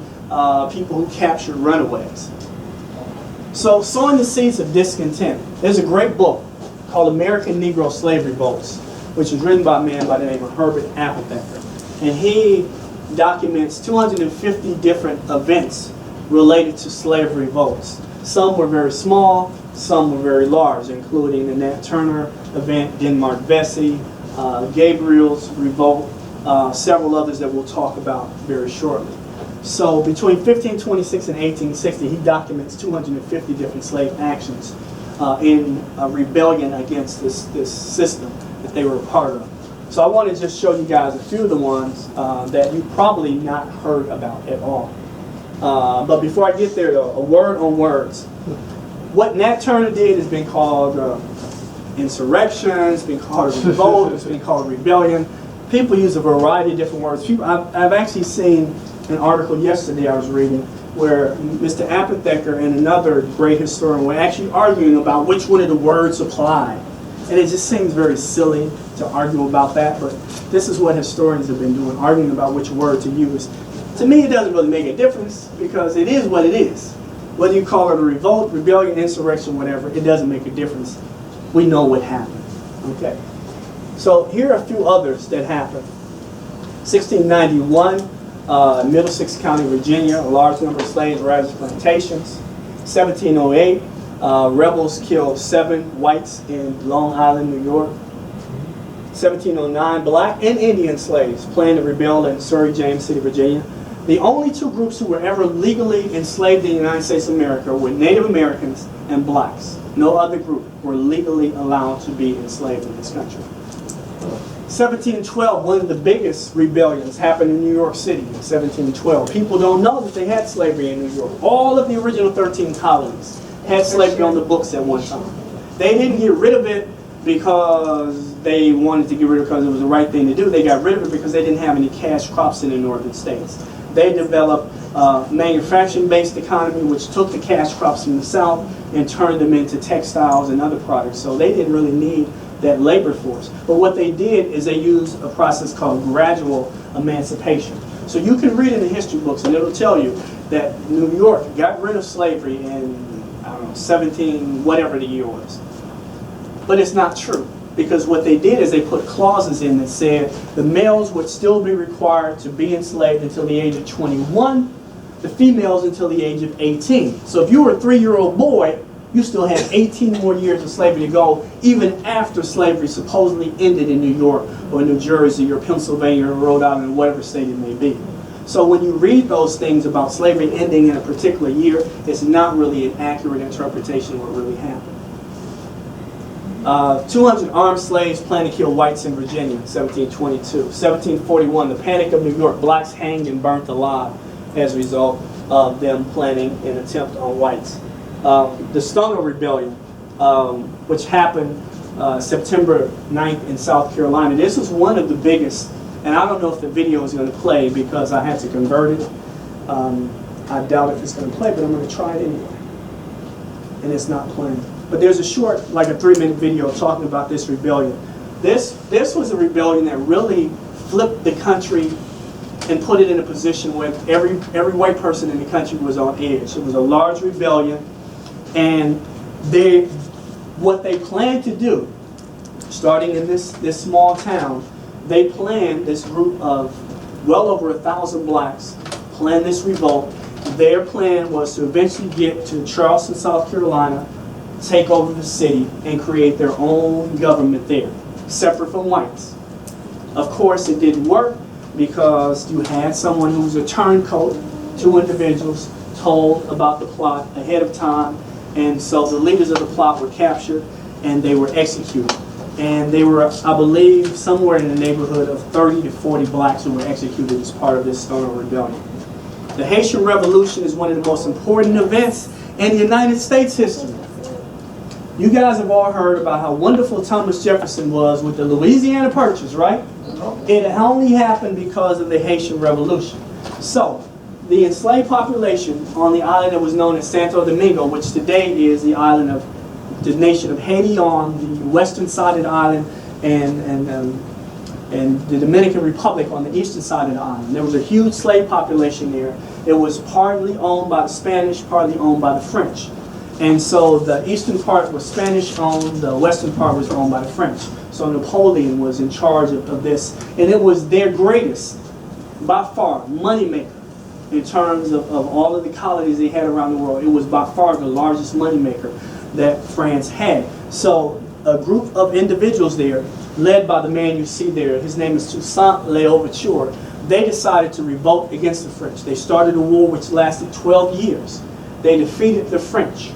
people who captured runaways. So, sowing the seeds of discontent. There's a great book called American Negro Slavery Votes, which was written by a man by the name of Herbert Applebacker. And he documents 250 different events related to slavery votes. Some were very small, some were very large, including the Nat Turner event, Denmark Vesey, Gabriels Revolt, several others that we'll talk about very shortly. So between 1526 and 1860, he documents 250 different slave actions in a rebellion against this system that they were a part of. So I want to just show you guys a few of the ones that you probably not heard about at all. But before I get there, though, a word on words. What Nat Turner did has been called insurrection, it's been called a revolt, it's been called rebellion. People use a variety of different words. I've actually seen an article yesterday I was reading where Mr. Applebacker and another great historian were actually arguing about which one of the words applied. And it just seems very silly to argue about that, but this is what historians have been doing, arguing about which word to use. To me, it doesn't really make a difference because it is what it is. Whether you call it a revolt, rebellion, insurrection, whatever, it doesn't make a difference. We know what happened. Okay. So here are a few others that happened. 1691, Middlesex County, Virginia, a large number of slaves ravaged plantations. 1708, rebels killed 7 whites in Long Island, New York. 1709, black and Indian slaves planned to rebel in Surrey, James City, Virginia. The only two groups who were ever legally enslaved in the United States of America were Native Americans and blacks. No other group were legally allowed to be enslaved in this country. 1712, one of the biggest rebellions happened in New York City in 1712. People don't know that they had slavery in New York. All of the original 13 colonies had slavery on the books at one time. They didn't get rid of it because they wanted to get rid of it because it was the right thing to do. They got rid of it because they didn't have any cash crops in the northern states. They developed a manufacturing-based economy which took the cash crops from the south and turned them into textiles and other products. So they didn't really need that labor force. But what they did is they used a process called gradual emancipation. So you can read in the history books and it'll tell you that New York got rid of slavery in, I don't know, 17, whatever the year was. But it's not true, because what they did is they put clauses in that said the males would still be required to be enslaved until the age of 21, the females until the age of 18. So if you were a 3-year-old boy, you still had 18 more years of slavery to go, even after slavery supposedly ended in New York or New Jersey or Pennsylvania or Rhode Island or whatever state it may be. So when you read those things about slavery ending in a particular year, it's not really an accurate interpretation of what really happened. 200 armed slaves planned to kill whites in Virginia in 1722. 1741, the Panic of New York, blacks hanged and burnt alive as a result of them planning an attempt on whites. The Stoner Rebellion, which happened September 9th in South Carolina. This was one of the biggest, and I don't know if the video is going to play because I had to convert it. I doubt if it's going to play, but I'm going to try it anyway. And it's not playing. But there's a short, like a 3-minute video talking about this rebellion. This was a rebellion that really flipped the country and put it in a position where every white person in the country was on edge. It was a large rebellion, and what they planned to do, starting in this small town, they planned, this group of well over 1,000 blacks planned this revolt. Their plan was to eventually get to Charleston, South Carolina, take over the city, and create their own government there, separate from whites. Of course, it didn't work because you had someone who was a turncoat, 2 individuals told about the plot ahead of time, and so the leaders of the plot were captured and they were executed. And they were, I believe, somewhere in the neighborhood of 30 to 40 blacks who were executed as part of this Stoner Rebellion. The Haitian Revolution is one of the most important events in United States history. You guys have all heard about how wonderful Thomas Jefferson was with the Louisiana Purchase, right? It only happened because of the Haitian Revolution. So, the enslaved population on the island that was known as Santo Domingo, which today is the island of the nation of Haiti on the western side of the island, and the Dominican Republic on the eastern side of the island. There was a huge slave population there. It was partly owned by the Spanish, partly owned by the French. And so the eastern part was Spanish owned, the western part was owned by the French. So Napoleon was in charge of this, and it was their greatest, by far, moneymaker in terms of all of the colonies they had around the world. It was by far the largest moneymaker that France had. So a group of individuals there, led by the man you see there, his name is Toussaint L'Ouverture, they decided to revolt against the French. They started a war which lasted 12 years. They defeated the French,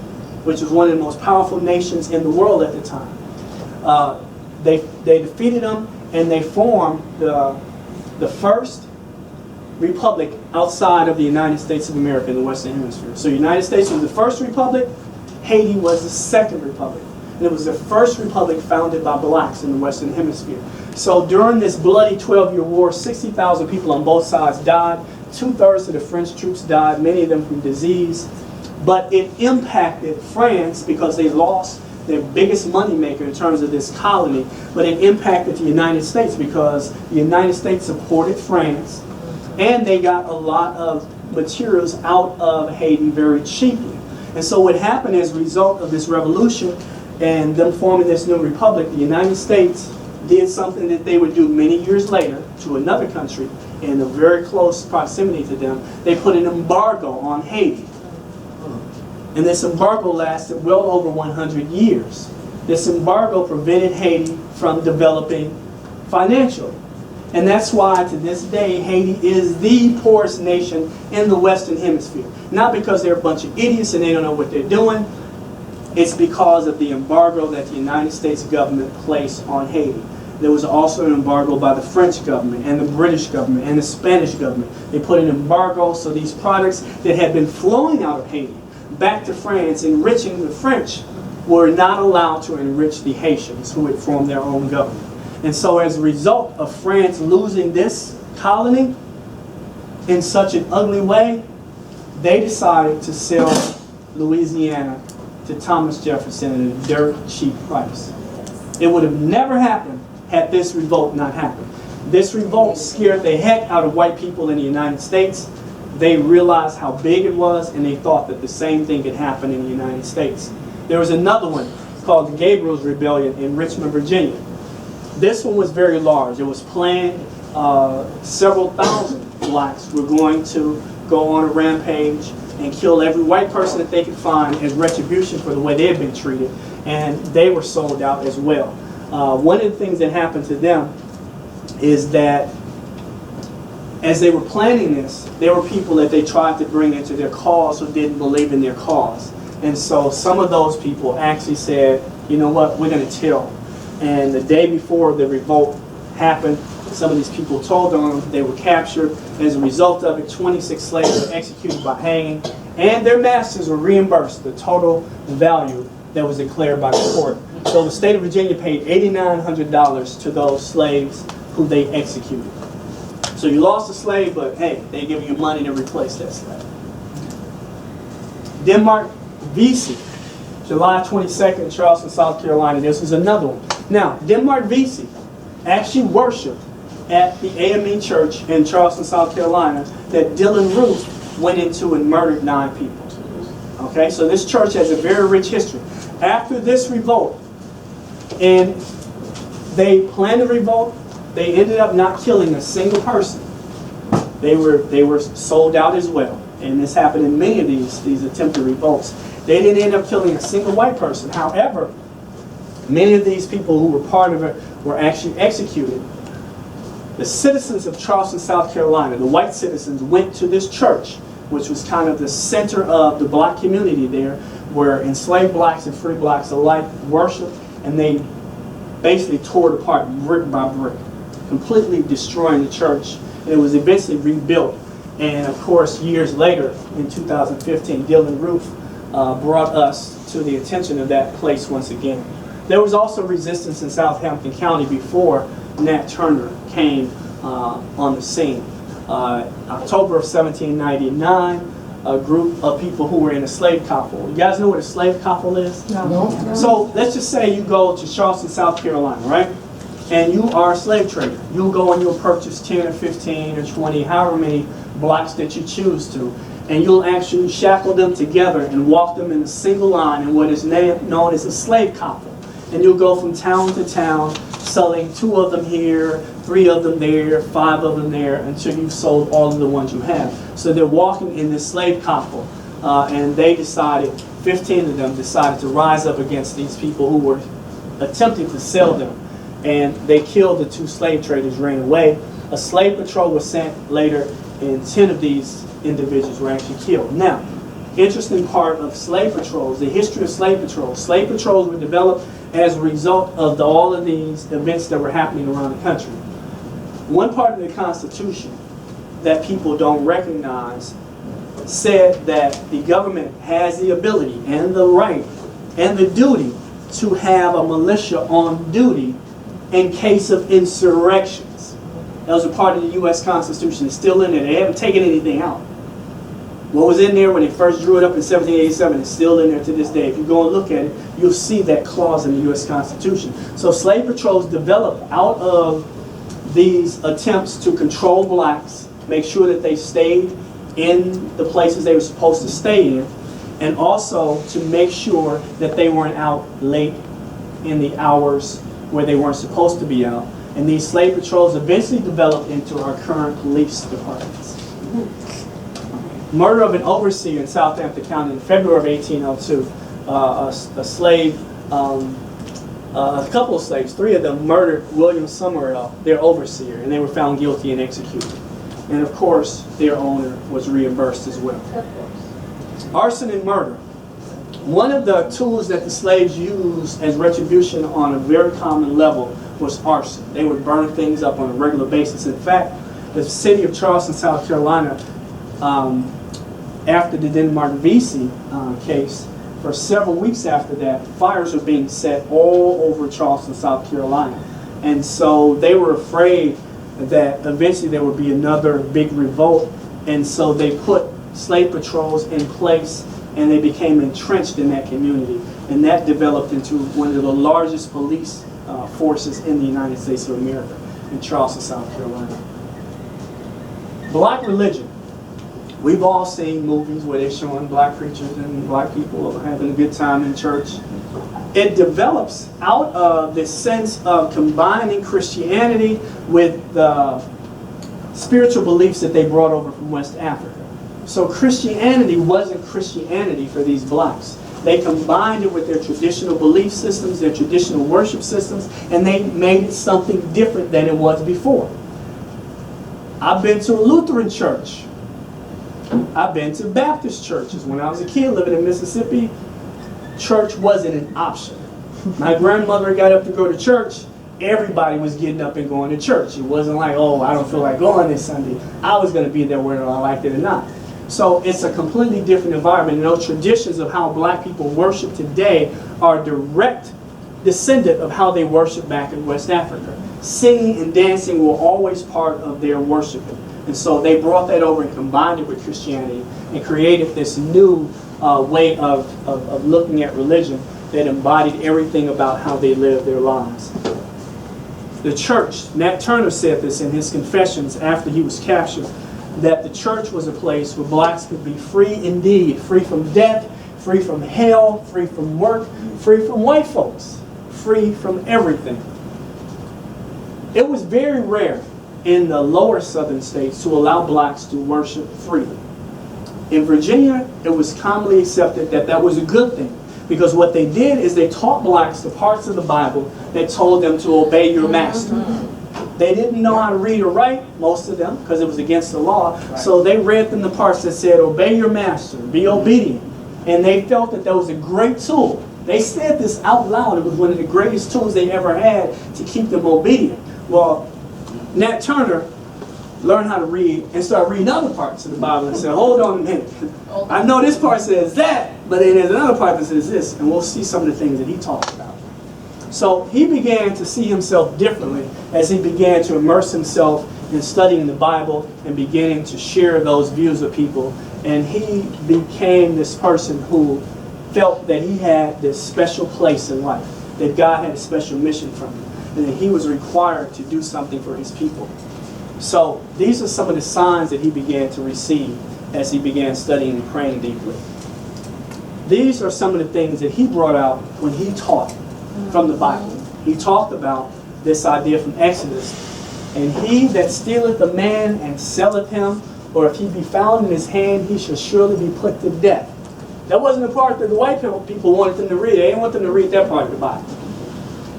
which was one of the most powerful nations in the world at the time. They defeated them, and they formed the first republic outside of the United States of America in the Western Hemisphere. So the United States was the first republic, Haiti was the second republic. And it was the first republic founded by blacks in the Western Hemisphere. So during this bloody 12-year war, 60,000 people on both sides died. 2/3 of the French troops died, many of them from disease. But it impacted France because they lost their biggest moneymaker in terms of this colony. But it impacted the United States because the United States supported France, and they got a lot of materials out of Haiti very cheaply. And so what happened as a result of this revolution and them forming this new republic, the United States did something that they would do many years later to another country in a very close proximity to them. They put an embargo on Haiti. And this embargo lasted well over 100 years. This embargo prevented Haiti from developing financially. And that's why to this day Haiti is the poorest nation in the Western Hemisphere. Not because they're a bunch of idiots and they don't know what they're doing. It's because of the embargo that the United States government placed on Haiti. There was also an embargo by the French government and the British government and the Spanish government. They put an embargo so these products that had been flowing out of Haiti back to France, enriching the French, were not allowed to enrich the Haitians who had formed their own government. And so as a result of France losing this colony in such an ugly way, they decided to sell Louisiana to Thomas Jefferson at a dirt cheap price. It would have never happened had this revolt not happened. This revolt scared the heck out of white people in the United States. They realized how big it was, and they thought that the same thing could happen in the United States. There was another one called the Gabriels Rebellion in Richmond, Virginia. This one was very large. It was planned. Several thousand blacks were going to go on a rampage and kill every white person that they could find as retribution for the way they had been treated. And they were sold out as well. One of the things that happened to them is that as they were planning this, there were people that they tried to bring into their cause who didn't believe in their cause. And so some of those people actually said, you know what, we're going to tell. And the day before the revolt happened, some of these people told on them. They were captured. As a result of it, 26 slaves were executed by hanging, and their masters were reimbursed the total value that was declared by the court. So the state of Virginia paid $8,900 to those slaves who they executed. So you lost a slave, but hey, they give you money to replace that slave. Denmark Vesey, July 22nd, Charleston, South Carolina. This was another one. Now, Denmark Vesey actually worshipped at the AME Church in Charleston, South Carolina, that Dylann Roof went into and murdered 9 people. Okay, so this church has a very rich history. After this revolt, and they planned a revolt, they ended up not killing a single person. They were sold out as well. And this happened in many of these attempted revolts. They didn't end up killing a single white person. However, many of these people who were part of it were actually executed. The citizens of Charleston, South Carolina, the white citizens, went to this church, which was kind of the center of the black community there, where enslaved blacks and free blacks alike worshiped, and they basically tore it apart brick by brick, completely destroying the church. And it was eventually rebuilt. And of course, years later, in 2015, Dylann Roof brought us to the attention of that place once again. There was also resistance in Southampton County before Nat Turner came on the scene. October of 1799, a group of people who were in a slave coffle. You guys know what a slave coffle is? No. So let's just say you go to Charleston, South Carolina, right? And you are a slave trader. You'll go and you'll purchase 10 or 15 or 20, however many blacks that you choose to. And you'll actually shackle them together and walk them in a single line in what is known as a slave coffle. And you'll go from town to town, selling 2 of them here, 3 of them there, 5 of them there, until you've sold all of the ones you have. So they're walking in this slave coffle, and they decided, 15 of them decided to rise up against these people who were attempting to sell them. And they killed the 2 slave traders, ran away. A slave patrol was sent later, and 10 of these individuals were actually killed. Now, interesting part of slave patrols, the history of slave patrols. Slave patrols were developed as a result of all of these events that were happening around the country. One part of the Constitution that people don't recognize said that the government has the ability and the right and the duty to have a militia on duty in case of insurrections. That was a part of the U.S. Constitution. It's still in there. They haven't taken anything out. What was in there when they first drew it up in 1787 is still in there to this day. If you go and look at it, you'll see that clause in the U.S. Constitution. So slave patrols developed out of these attempts to control blacks, make sure that they stayed in the places they were supposed to stay in, and also to make sure that they weren't out late in the hours where they weren't supposed to be out. And these slave patrols eventually developed into our current police departments. Murder of an overseer in Southampton County in February of 1802. A slave a couple of slaves, 3 of them, murdered William Summerall, their overseer, and they were found guilty and executed. And of course, their owner was reimbursed as well. Arson and murder. One of the tools that the slaves used as retribution on a very common level was arson. They would burn things up on a regular basis. In fact, the city of Charleston, South Carolina, after the Denmark Vesey case, for several weeks after that, fires were being set all over Charleston, South Carolina. And so they were afraid that eventually there would be another big revolt. And so they put slave patrols in place, and they became entrenched in that community. And that developed into one of the largest police forces in the United States of America, in Charleston, South Carolina. Black religion. We've all seen movies where they're showing black preachers and black people having a good time in church. It develops out of this sense of combining Christianity with the spiritual beliefs that they brought over from West Africa. So Christianity wasn't Christianity for these blacks. They combined it with their traditional belief systems, their traditional worship systems, and they made it something different than it was before. I've been to a Lutheran church. I've been to Baptist churches. When I was a kid living in Mississippi, church wasn't an option. My grandmother got up to go to church. Everybody was getting up and going to church. It wasn't like, oh, I don't feel like going this Sunday. I was going to be there whether I liked it or not. So it's a completely different environment. And those traditions of how black people worship today are direct descendant of how they worship back in West Africa. Singing and dancing were always part of their worshiping. And so they brought that over and combined it with Christianity and created this new way of looking at religion that embodied everything about how they lived their lives. The church, Nat Turner said this in his confessions after he was captured, that the church was a place where blacks could be free indeed, free from death, free from hell, free from work, free from white folks, free from everything. It was very rare in the lower southern states to allow blacks to worship freely. In Virginia, it was commonly accepted that that was a good thing, because what they did is they taught blacks the parts of the Bible that told them to obey your master. They didn't know how to read or write, most of them, because it was against the law. Right. So they read them the parts that said, obey your master, be obedient. And they felt that that was a great tool. They said this out loud. It was one of the greatest tools they ever had to keep them obedient. Well, Nat Turner learned how to read and started reading other parts of the Bible and said, hold on a minute. I know this part says that, but then there's another part that says this. And we'll see some of the things that he talked about. So he began to see himself differently as he began to immerse himself in studying the Bible and beginning to share those views with people. And he became this person who felt that he had this special place in life, that God had a special mission for him, and that he was required to do something for his people. So these are some of the signs that he began to receive as he began studying and praying deeply. These are some of the things that he brought out when he taught from the Bible. He talked about this idea from Exodus. And he that stealeth a man and selleth him, or if he be found in his hand, he shall surely be put to death. That wasn't the part that the white people wanted them to read. They didn't want them to read that part of the Bible.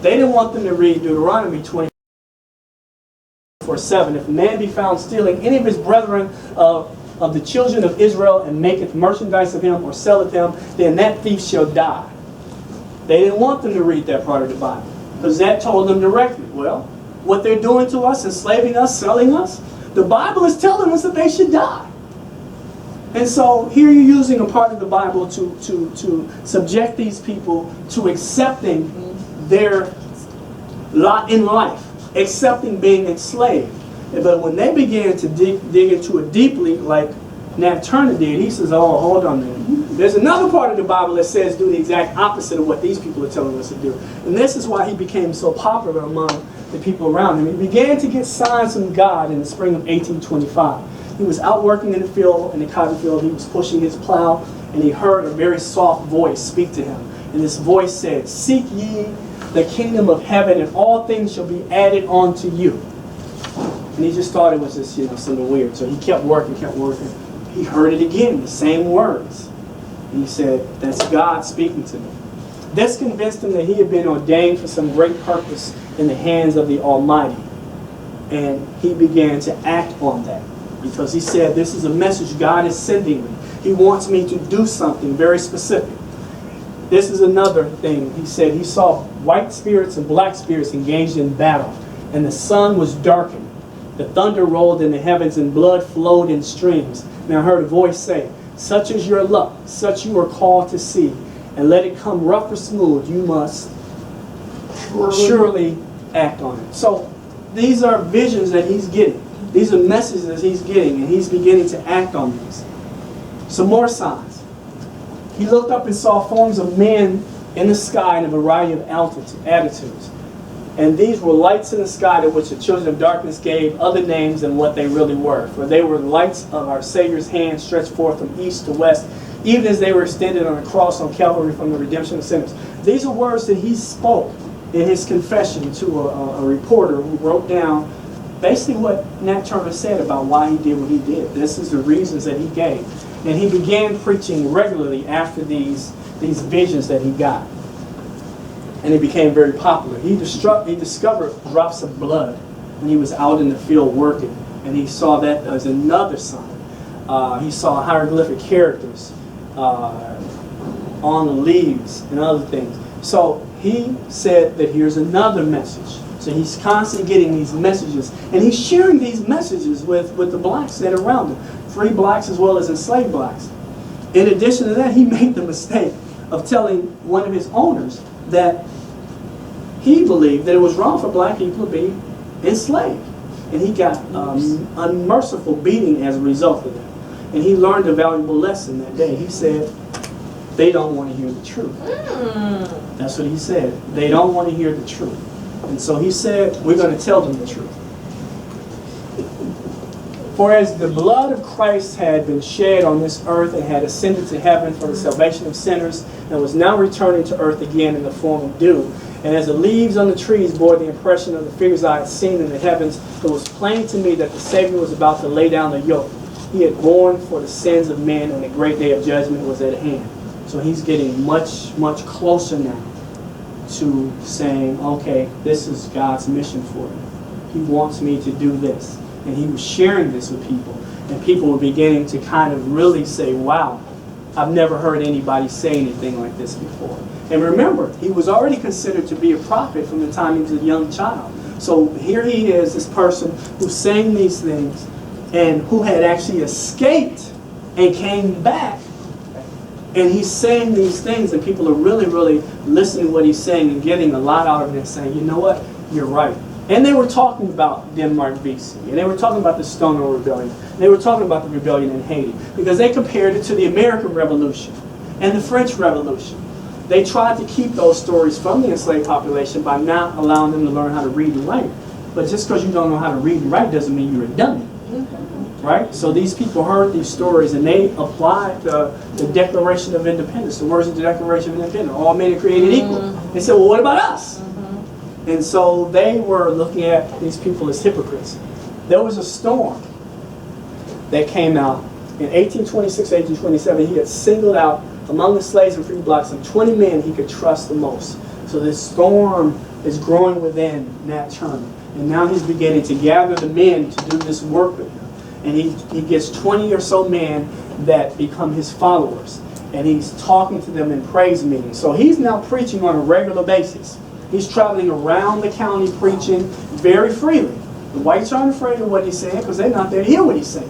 They didn't want them to read Deuteronomy 24:7. If a man be found stealing any of his brethren of the children of Israel and maketh merchandise of him or selleth him, then that thief shall die. They didn't want them to read that part of the Bible, because that told them directly, well, what they're doing to us, enslaving us, selling us, the Bible is telling us that they should die. And so here you're using a part of the Bible to subject these people to accepting their lot in life, accepting being enslaved. But when they began to dig into it deeply, like Nat Turner did, he says, oh, hold on a minute. There's another part of the Bible that says do the exact opposite of what these people are telling us to do. And this is why he became so popular among the people around him. He began to get signs from God in the spring of 1825. He was out working in the field, in the cotton field. He was pushing his plow, and he heard a very soft voice speak to him. And this voice said, seek ye the kingdom of heaven, and all things shall be added unto you. And he just thought it was just, something weird. So he kept working, He heard it again, the same words. And he said, that's God speaking to me. This convinced him that he had been ordained for some great purpose in the hands of the Almighty. And he began to act on that because he said, this is a message God is sending me. He wants me to do something very specific. This is another thing. He said he saw white spirits and black spirits engaged in battle, and the sun was darkened. The thunder rolled in the heavens, and blood flowed in streams. And I heard a voice say, such is your luck, such you are called to see, and let it come rough or smooth, you must surely act on it. So these are visions that he's getting. These are messages that he's getting, and he's beginning to act on these. Some more signs. He looked up and saw forms of men in the sky in a variety of attitudes. And these were lights in the sky to which the children of darkness gave other names than what they really were. For they were the lights of our Savior's hand stretched forth from east to west, even as they were extended on a cross on Calvary from the redemption of sinners. These are words that he spoke in his confession to a reporter who wrote down basically what Nat Turner said about why he did what he did. This is the reasons that he gave. And he began preaching regularly after these visions that he got. And he became very popular. He discovered drops of blood when he was out in the field working. And he saw that as another sign. He saw hieroglyphic characters on the leaves and other things. So he said that here's another message. So he's constantly getting these messages. And he's sharing these messages with the blacks that are around him. Free blacks as well as enslaved blacks. In addition to that, he made the mistake of telling one of his owners that he believed that it was wrong for black people to be enslaved. And he got unmerciful beating as a result of that. And he learned a valuable lesson that day. He said, they don't want to hear the truth. That's what he said. They don't want to hear the truth. And so he said, we're going to tell them the truth. For as the blood of Christ had been shed on this earth and had ascended to heaven for the salvation of sinners, and was now returning to earth again in the form of dew, and as the leaves on the trees bore the impression of the figures I had seen in the heavens, it was plain to me that the Savior was about to lay down the yoke he had borne for the sins of men, and the great day of judgment was at hand. So he's getting much, much closer now to saying, okay, this is God's mission for me. He wants me to do this. And he was sharing this with people. And people were beginning to kind of really say, wow, I've never heard anybody say anything like this before. And remember, he was already considered to be a prophet from the time he was a young child. So here he is, this person who's saying these things and who had actually escaped and came back. And he's saying these things, and people are really, really listening to what he's saying and getting a lot out of it and saying, you know what, you're right. And they were talking about Denmark, BC, and they were talking about the Stoner Rebellion. They were talking about the rebellion in Haiti because they compared it to the American Revolution and the French Revolution. They tried to keep those stories from the enslaved population by not allowing them to learn how to read and write. But just because you don't know how to read and write doesn't mean you're a dummy. Right? So these people heard these stories and they applied the Declaration of Independence, the words of the Declaration of Independence, all men are created equal. They said, well, what about us? And so they were looking at these people as hypocrites. There was a storm that came out in 1826, 1827. He had singled out among the slaves and free blacks some 20 men he could trust the most. So this storm is growing within Nat Turner. And now he's beginning to gather the men to do this work with him. And he gets 20 or so men that become his followers. And he's talking to them in praise meetings. So he's now preaching on a regular basis. He's traveling around the county preaching very freely. The whites aren't afraid of what he's saying because they're not there to hear what he's saying.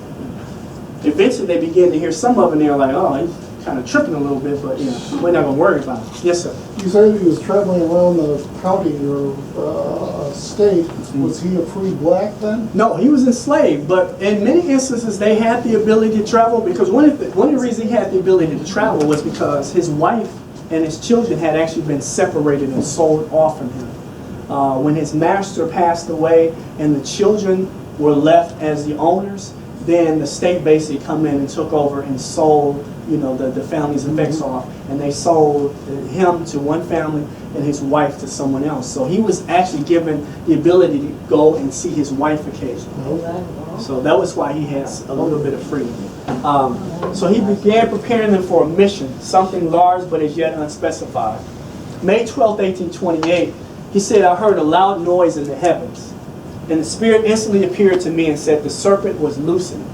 Eventually they begin to hear some of it and they're like, oh, he's kind of tripping a little bit, but we're not going to worry about it. Yes, sir. You said he was traveling around the county or state. Was he a free black then? No, he was enslaved, but in many instances they had the ability to travel because one of the reasons he had the ability to travel was because his wife and his children had actually been separated and sold off from him. When his master passed away and the children were left as the owners, then the state basically come in and took over and sold, the family's effects off, and they sold him to one family and his wife to someone else. So he was actually given the ability to go and see his wife occasionally. So that was why he has a little bit of freedom. So he began preparing them for a mission, something large but as yet unspecified. May 12, 1828, he said, I heard a loud noise in the heavens, and the Spirit instantly appeared to me and said, the serpent was loosened,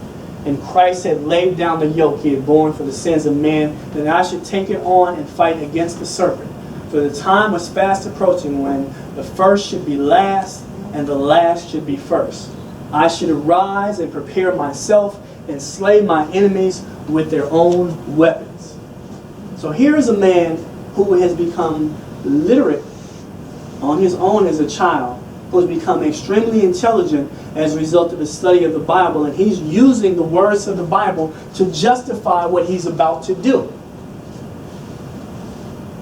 and Christ had laid down the yoke he had borne for the sins of men, that I should take it on and fight against the serpent. For the time was fast approaching when the first should be last, and the last should be first. I should arise and prepare myself and slay my enemies with their own weapons. So here is a man who has become literate on his own as a child, who has become extremely intelligent as a result of his study of the Bible, and he's using the words of the Bible to justify what he's about to do.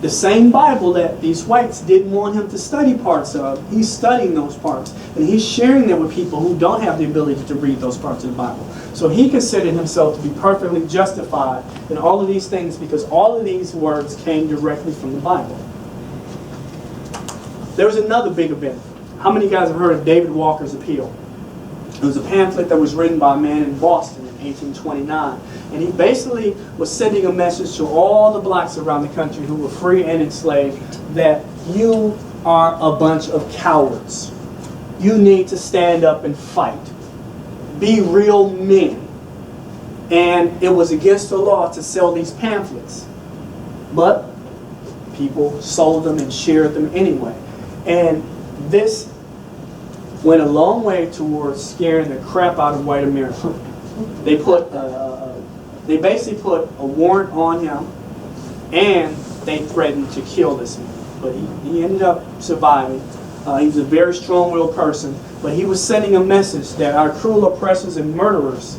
The same Bible that these whites didn't want him to study parts of, he's studying those parts. And he's sharing them with people who don't have the ability to read those parts of the Bible. So he considered himself to be perfectly justified in all of these things because all of these words came directly from the Bible. There was another big event. How many guys have heard of David Walker's Appeal? It was a pamphlet that was written by a man in Boston in 1829. And he basically was sending a message to all the blacks around the country who were free and enslaved that you are a bunch of cowards. You need to stand up and fight. Be real men. And it was against the law to sell these pamphlets. But people sold them and shared them anyway. And this went a long way towards scaring the crap out of white America. They basically put a warrant on him, and they threatened to kill this man. But he ended up surviving. He was a very strong-willed person, but he was sending a message that our cruel oppressors and murderers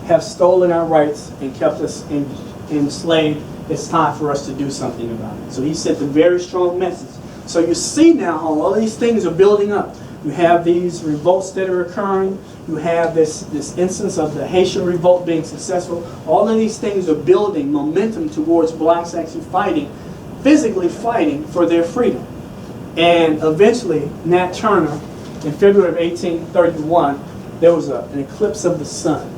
have stolen our rights and kept us enslaved. It's time for us to do something about it. So he sent a very strong message. So you see now how all these things are building up. You have these revolts that are occurring. You have this instance of the Haitian revolt being successful. All of these things are building momentum towards blacks actually fighting, physically fighting for their freedom. And eventually, Nat Turner, in February of 1831, there was an eclipse of the sun.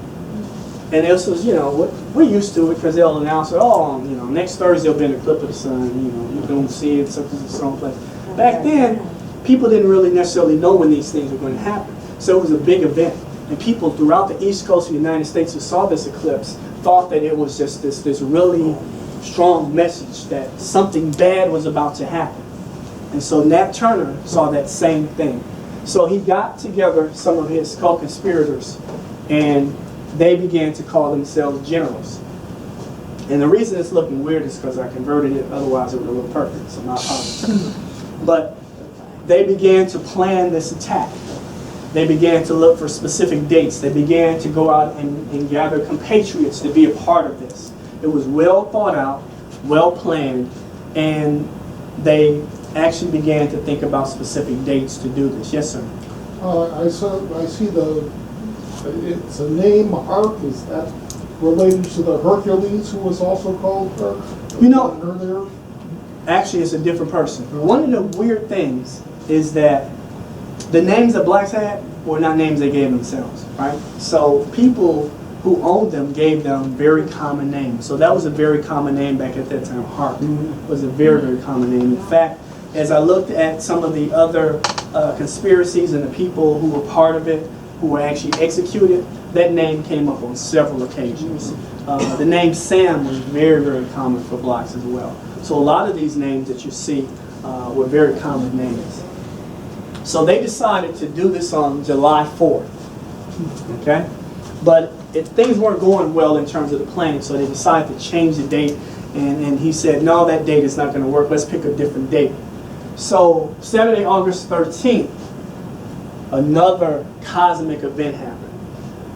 And this was, we're used to it because they'll announce it, next Thursday there'll be an eclipse of the sun, you don't see it, such as a certain place. Back then, people didn't really necessarily know when these things were going to happen. So it was a big event. And people throughout the East Coast of the United States who saw this eclipse thought that it was just this really strong message that something bad was about to happen. And so Nat Turner saw that same thing. So he got together some of his co-conspirators, and they began to call themselves generals. And the reason it's looking weird is because I converted it, otherwise it would look perfect, so my apologies. But they began to plan this attack. They began to look for specific dates. They began to go out and gather compatriots to be a part of this. It was well thought out, well planned, and they actually began to think about specific dates to do this. Yes, sir? I see it's a name, Harp. Is that related to the Hercules, who was also called Harp? Earlier? Actually, it's a different person. One of the weird things is that the names that blacks had were not names they gave themselves, right? So people who owned them gave them very common names. So that was a very common name back at that time. Harp was a very, very common name. In fact, as I looked at some of the other conspiracies and the people who were part of it, who were actually executed, that name came up on several occasions. The name Sam was very, very common for blacks as well. So a lot of these names that you see were very common names. So they decided to do this on July 4th, okay? But things weren't going well in terms of the planning, so they decided to change the date, and he said, no, that date is not going to work, let's pick a different date. So Saturday, August 13th, another cosmic event happened,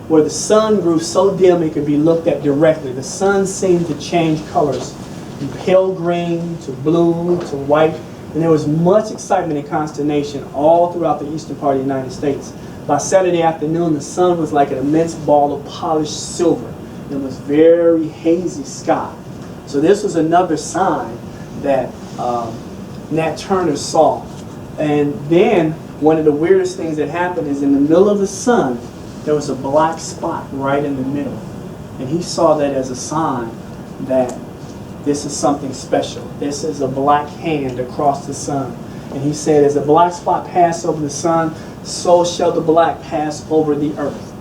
where the sun grew so dim it could be looked at directly. The sun seemed to change colors from pale green to blue to white. And there was much excitement and consternation all throughout the eastern part of the United States. By Saturday afternoon, the sun was like an immense ball of polished silver. It was very hazy sky. So this was another sign that Nat Turner saw. And then one of the weirdest things that happened is in the middle of the sun, there was a black spot right in the middle. And he saw that as a sign that this is something special. This is a black hand across the sun. And he said, as a black spot pass over the sun, so shall the black pass over the earth.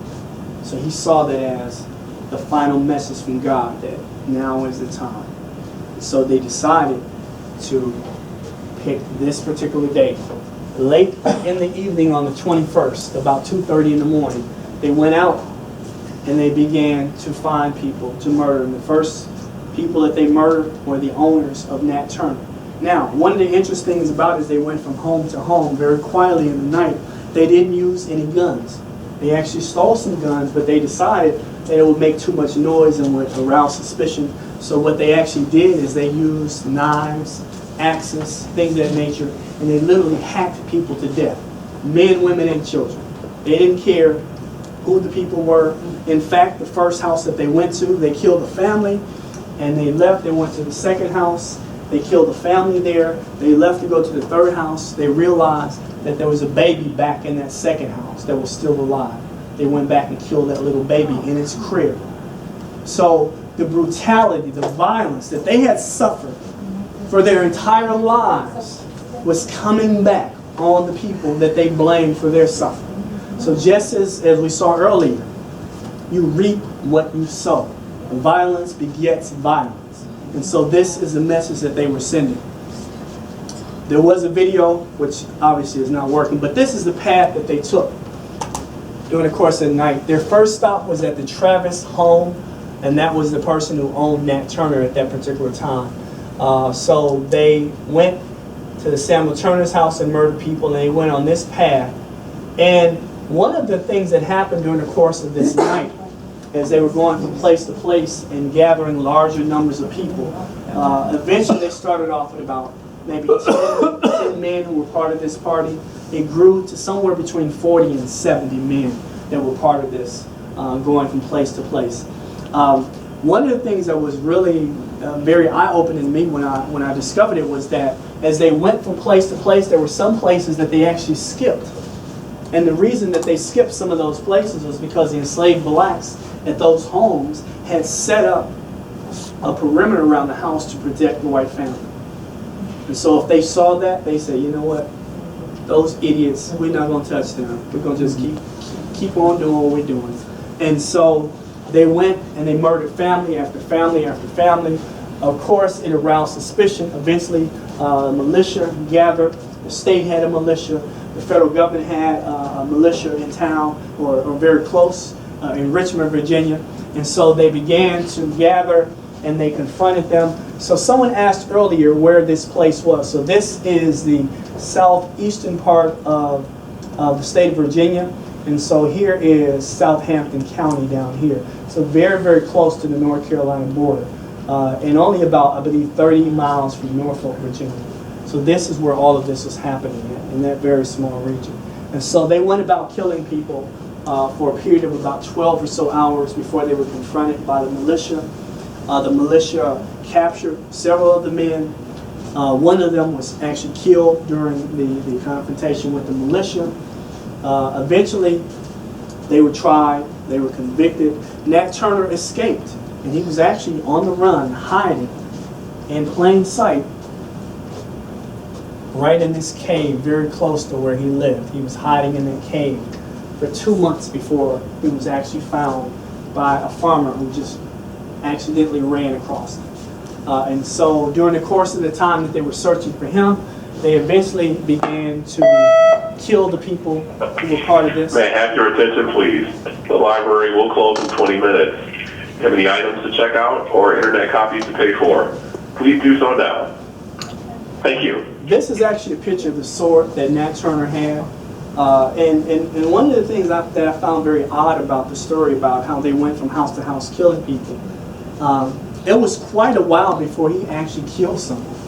So he saw that as the final message from God, that now is the time. So they decided to pick this particular day. Late in the evening on the 21st, about 2:30 in the morning, they went out and they began to find people to murder. And the first people that they murdered were the owners of Nat Turner. Now, one of the interesting things about it is they went from home to home very quietly in the night. They didn't use any guns. They actually stole some guns, but they decided that it would make too much noise and would arouse suspicion. So what they actually did is they used knives, axes, things of that nature, and they literally hacked people to death. Men, women, and children. They didn't care who the people were. In fact, the first house that they went to, they killed the family, and they left. They went to the second house. They killed the family there. They left to go to the third house. They realized that there was a baby back in that second house that was still alive. They went back and killed that little baby in its crib. So the brutality, the violence that they had suffered for their entire lives was coming back on the people that they blamed for their suffering. So just as we saw earlier, you reap what you sow. Violence begets violence. And so this is the message that they were sending. There was a video, which obviously is not working, but this is the path that they took during the course of the night. Their first stop was at the Travis home, and that was the person who owned Nat Turner at that particular time. So they went to the Samuel Turner's house and murdered people, and they went on this path. And one of the things that happened during the course of this night, as they were going from place to place and gathering larger numbers of people, eventually they started off with about maybe 10 men who were part of this party. It grew to somewhere between 40 and 70 men that were part of this, going from place to place. One of the things that was really very eye-opening to me when I discovered it was that as they went from place to place, there were some places that they actually skipped. And the reason that they skipped some of those places was because the enslaved blacks at those homes had set up a perimeter around the house to protect the white family. And so if they saw that, they said, you know what, those idiots, we're not going to touch them. We're going to just keep on doing what we're doing. And so they went and they murdered family after family after family. Of course, it aroused suspicion. Eventually, militia gathered. The state had a militia. The federal government had a militia in town or very close in Richmond, Virginia. And so they began to gather and they confronted them. So someone asked earlier where this place was. So this is the southeastern part of the state of Virginia. And so here is Southampton County down here. So very, very close to the North Carolina border. And only about, I believe, 30 miles from Norfolk, Virginia. So this is where all of this was happening in that very small region. And so they went about killing people for a period of about 12 or so hours before they were confronted by the militia. The militia captured several of the men. One of them was actually killed during the confrontation with the militia. Eventually, they were tried, they were convicted. Nat Turner escaped, and he was actually on the run, hiding in plain sight, right in this cave, very close to where he lived. He was hiding in that cave for 2 months before he was actually found by a farmer who just accidentally ran across him. And so during the course of the time that they were searching for him, they eventually began to kill the people who were part of this. May I have your attention, please? The library will close in 20 minutes. Have any items to check out or internet copies to pay for? Please do so now. Thank you. This is actually a picture of the sword that Nat Turner had. And one of the things that I found very odd about the story about how they went from house to house killing people, it was quite a while before he actually killed someone.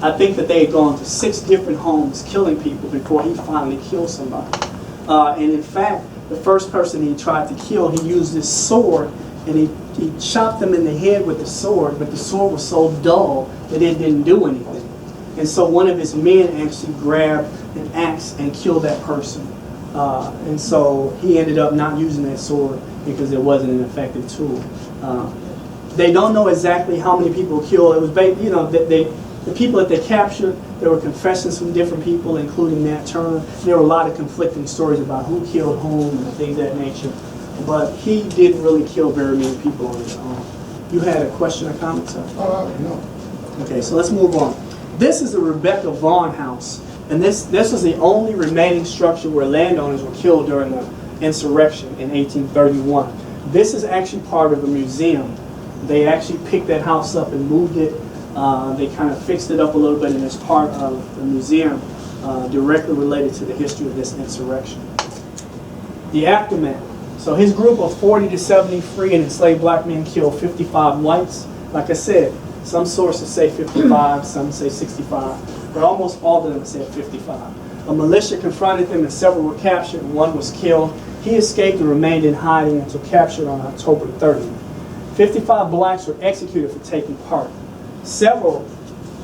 I think that they had gone to 6 different homes killing people before he finally killed somebody. And in fact, the first person he tried to kill, he used this sword and he chopped them in the head with the sword, but the sword was so dull that it didn't do anything. And so one of his men actually grabbed an axe and killed that person. And so he ended up not using that sword because it wasn't an effective tool. They don't know exactly how many people killed. It was, the people that they captured, there were confessions from different people, including Nat Turner. There were a lot of conflicting stories about who killed whom and things of that nature. But he didn't really kill very many people on his own. You had a question or comment, sir? No. Okay, so let's move on. This is the Rebecca Vaughn house, and this is the only remaining structure where landowners were killed during the insurrection in 1831. This is actually part of a museum. They actually picked that house up and moved it. They kind of fixed it up a little bit, and it's part of the museum directly related to the history of this insurrection. The aftermath. So his group of 40 to 70 free and enslaved black men killed 55 whites. Like I said, some sources say 55, some say 65, but almost all of them said 55. A militia confronted them and several were captured and one was killed. He escaped and remained in hiding until captured on October 30th. 55 blacks were executed for taking part. Several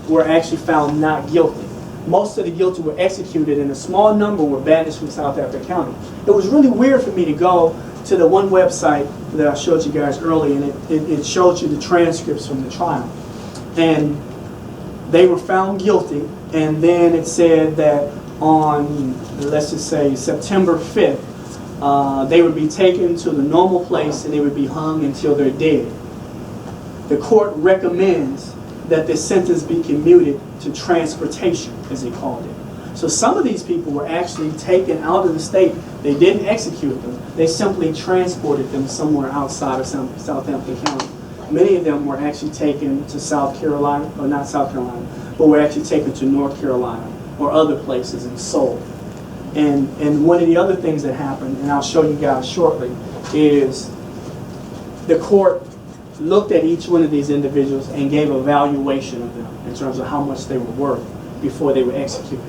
were actually found not guilty. Most of the guilty were executed and a small number were banished from South Africa County. It was really weird for me to go to the one website that I showed you guys earlier, and it showed you the transcripts from the trial. And they were found guilty, and then it said that on, let's just say, September 5th, they would be taken to the normal place and they would be hung until they're dead. The court recommends that this sentence be commuted to transportation, as they called it. So some of these people were actually taken out of the state. They didn't execute them. They simply transported them somewhere outside of Southampton County. Many of them were actually taken to South Carolina, or not South Carolina, but were actually taken to North Carolina or other places and sold. And one of the other things that happened, and I'll show you guys shortly, is the court looked at each one of these individuals and gave a valuation of them in terms of how much they were worth before they were executed.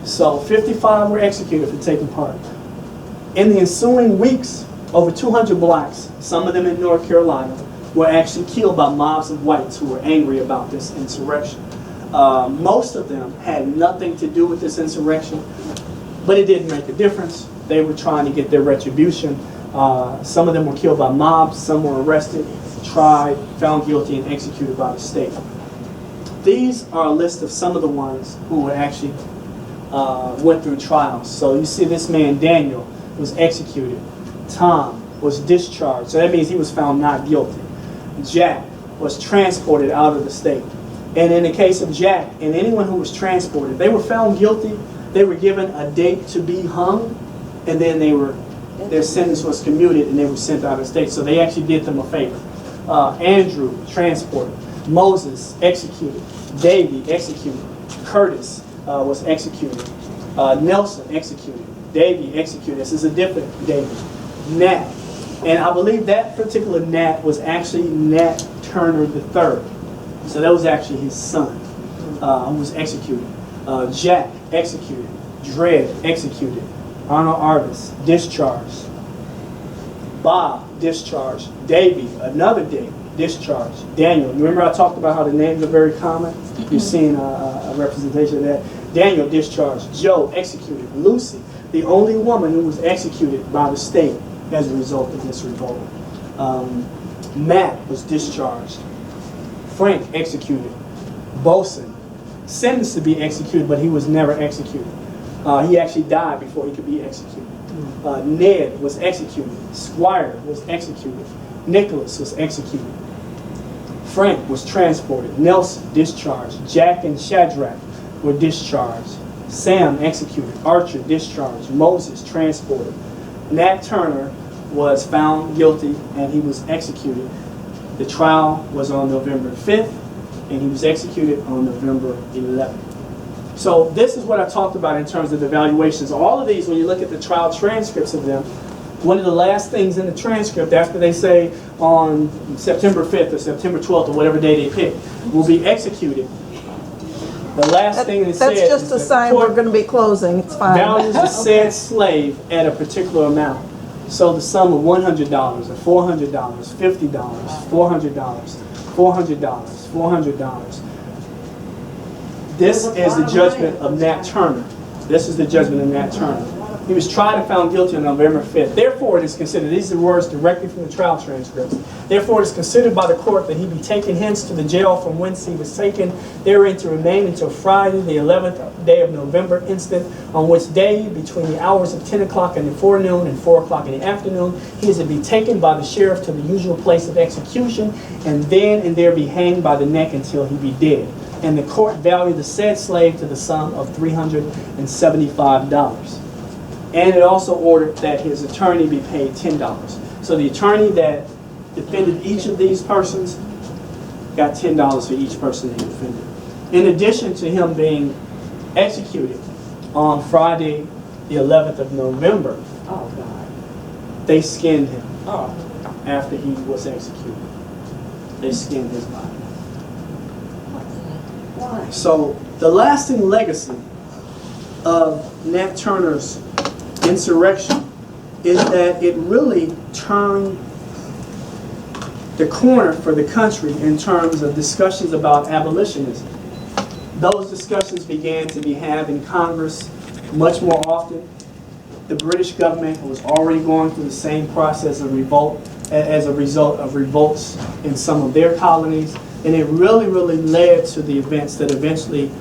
So 55 were executed for taking part. In the ensuing weeks, over 200 blacks, some of them in North Carolina, were actually killed by mobs of whites who were angry about this insurrection. Most of them had nothing to do with this insurrection, but it didn't make a difference. They were trying to get their retribution. Some of them were killed by mobs, some were arrested, tried, found guilty, and executed by the state. These are a list of some of the ones who were actually went through trials. So you see this man, Daniel, was executed. Tom was discharged. So that means he was found not guilty. Jack was transported out of the state. And in the case of Jack and anyone who was transported, they were found guilty. They were given a date to be hung, and then their sentence was commuted and they were sent out of the state. So they actually did them a favor. Andrew, transported. Moses, executed. Davy, executed. Curtis was executed. Nelson, executed. Davy, executed. This is a different Davy. Nat. And I believe that particular Nat was actually Nat Turner III. So that was actually his son who was executed. Jack, executed. Dred, executed. Arnold Arvis, discharged. Bob, discharged. Davy, another Davy, discharged. Daniel, remember I talked about how the names are very common? You're seeing a representation of that. Daniel, discharged. Joe, executed. Lucy, the only woman who was executed by the state as a result of this revolt. Matt was discharged. Frank, executed. Bosun, sentenced to be executed, but he was never executed. He actually died before he could be executed. Ned was executed. Squire was executed. Nicholas was executed. Frank was transported. Nelson, discharged. Jack and Shadrach were discharged. Sam, executed. Archer, discharged. Moses, transported. Nat Turner was found guilty and he was executed. The trial was on November 5th and he was executed on November 11th. So this is what I talked about in terms of the evaluations. All of these, when you look at the trial transcripts of them, one of the last things in the transcript after they say on September 5th or September 12th or whatever day they pick, will be executed. The last thing it says that's just a sign we're going to be closing. It's fine. Values the said slave at a particular amount. So the sum of $100 or $400, $50, $400, $400, $400. This is the judgment of Nat Turner. This is the judgment of Nat Turner. He was tried and found guilty on November 5th. Therefore, it is considered, these are words directly from the trial transcripts. Therefore, it is considered by the court that he be taken hence to the jail from whence he was taken, therein to remain until Friday, the 11th day of November instant, on which day, between the hours of 10 o'clock in the forenoon and 4 o'clock in the afternoon, he is to be taken by the sheriff to the usual place of execution, and then and there be hanged by the neck until he be dead. And the court valued the said slave to the sum of $375. And it also ordered that his attorney be paid $10. So the attorney that defended each of these persons got $10 for each person he defended. In addition to him being executed on Friday, the 11th of November, Oh, God. they skinned him Oh. after he was executed. They skinned his body. Why? So the lasting legacy of Nat Turner's insurrection is that it really turned the corner for the country in terms of discussions about abolitionism. Those discussions began to be had in Congress much more often. The British government was already going through the same process of revolt as a result of revolts in some of their colonies, and it really led to the events that eventually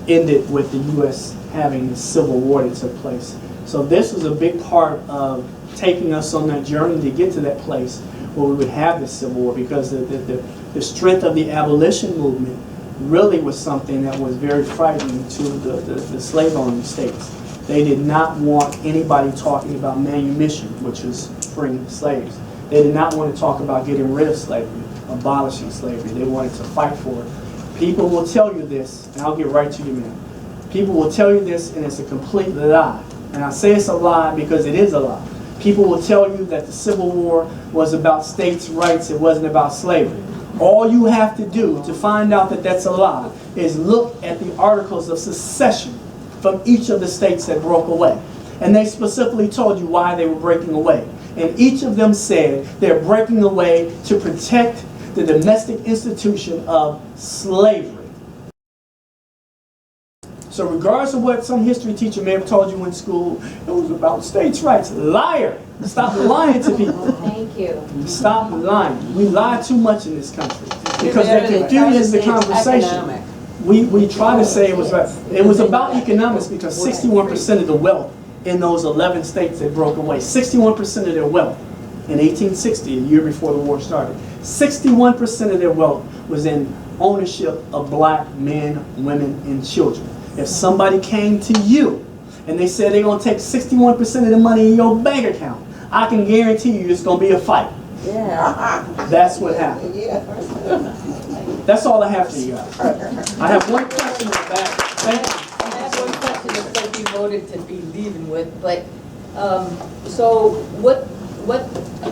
ended with the U.S. having the Civil War that took place. So this was a big part of taking us on that journey to get to that place where we would have the Civil War, because the strength of the abolition movement really was something that was very frightening to the slave owning states. They did not want anybody talking about manumission, which is freeing slaves. They did not want to talk about getting rid of slavery, abolishing slavery. They wanted to fight for it. People will tell you this, and I'll get right to you, man. People will tell you this, and it's a complete lie. And I say it's a lie because it is a lie. People will tell you that the Civil War was about states' rights, it wasn't about slavery. All you have to do to find out that that's a lie is look at the Articles of Secession from each of the states that broke away. And they specifically told you why they were breaking away. And each of them said they're breaking away to protect the domestic institution of slavery. So regardless of what some history teacher may have told you in school, it was about states' rights. Liar! Stop lying to people. Thank you. Stop lying. We lie too much in this country because that confuses the conversation. We try to say it was right. It was about economics because 61% of the wealth in those 11 states that broke away, 61% of their wealth in 1860, a year before the war started, 61% of their wealth was in ownership of black men, women, and children. If somebody came to you and they said they're going to take 61% of the money in your bank account, I can guarantee you it's going to be a fight. Yeah. That's what happened. That's all I have for you guys. I have one question in the back. Thank you. I have one question that said you voted to be leaving with, but, so what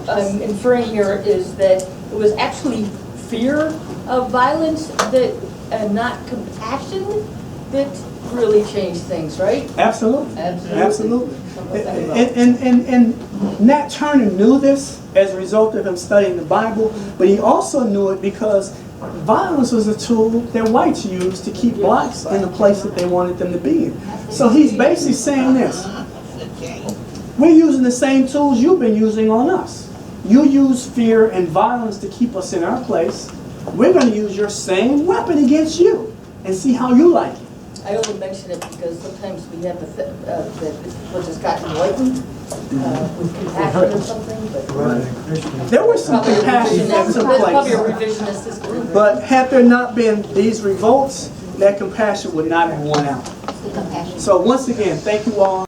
I'm inferring here is that it was actually fear of violence that, and not compassion that really changed things, right? Absolutely. Absolutely. And Nat Turner knew this as a result of him studying the Bible, but he also knew it because violence was a tool that whites used to keep blacks in the place that they wanted them to be in. So he's basically saying this: we're using the same tools you've been using on us. You use fear and violence to keep us in our place. We're going to use your same weapon against you and see how you like it. I only mention it because sometimes we have that people just got enlightened with compassion or something. But there was some compassion that took that's probably a place. revisionist history. But had there not been these revolts, that compassion would not have won out. So once again, thank you all.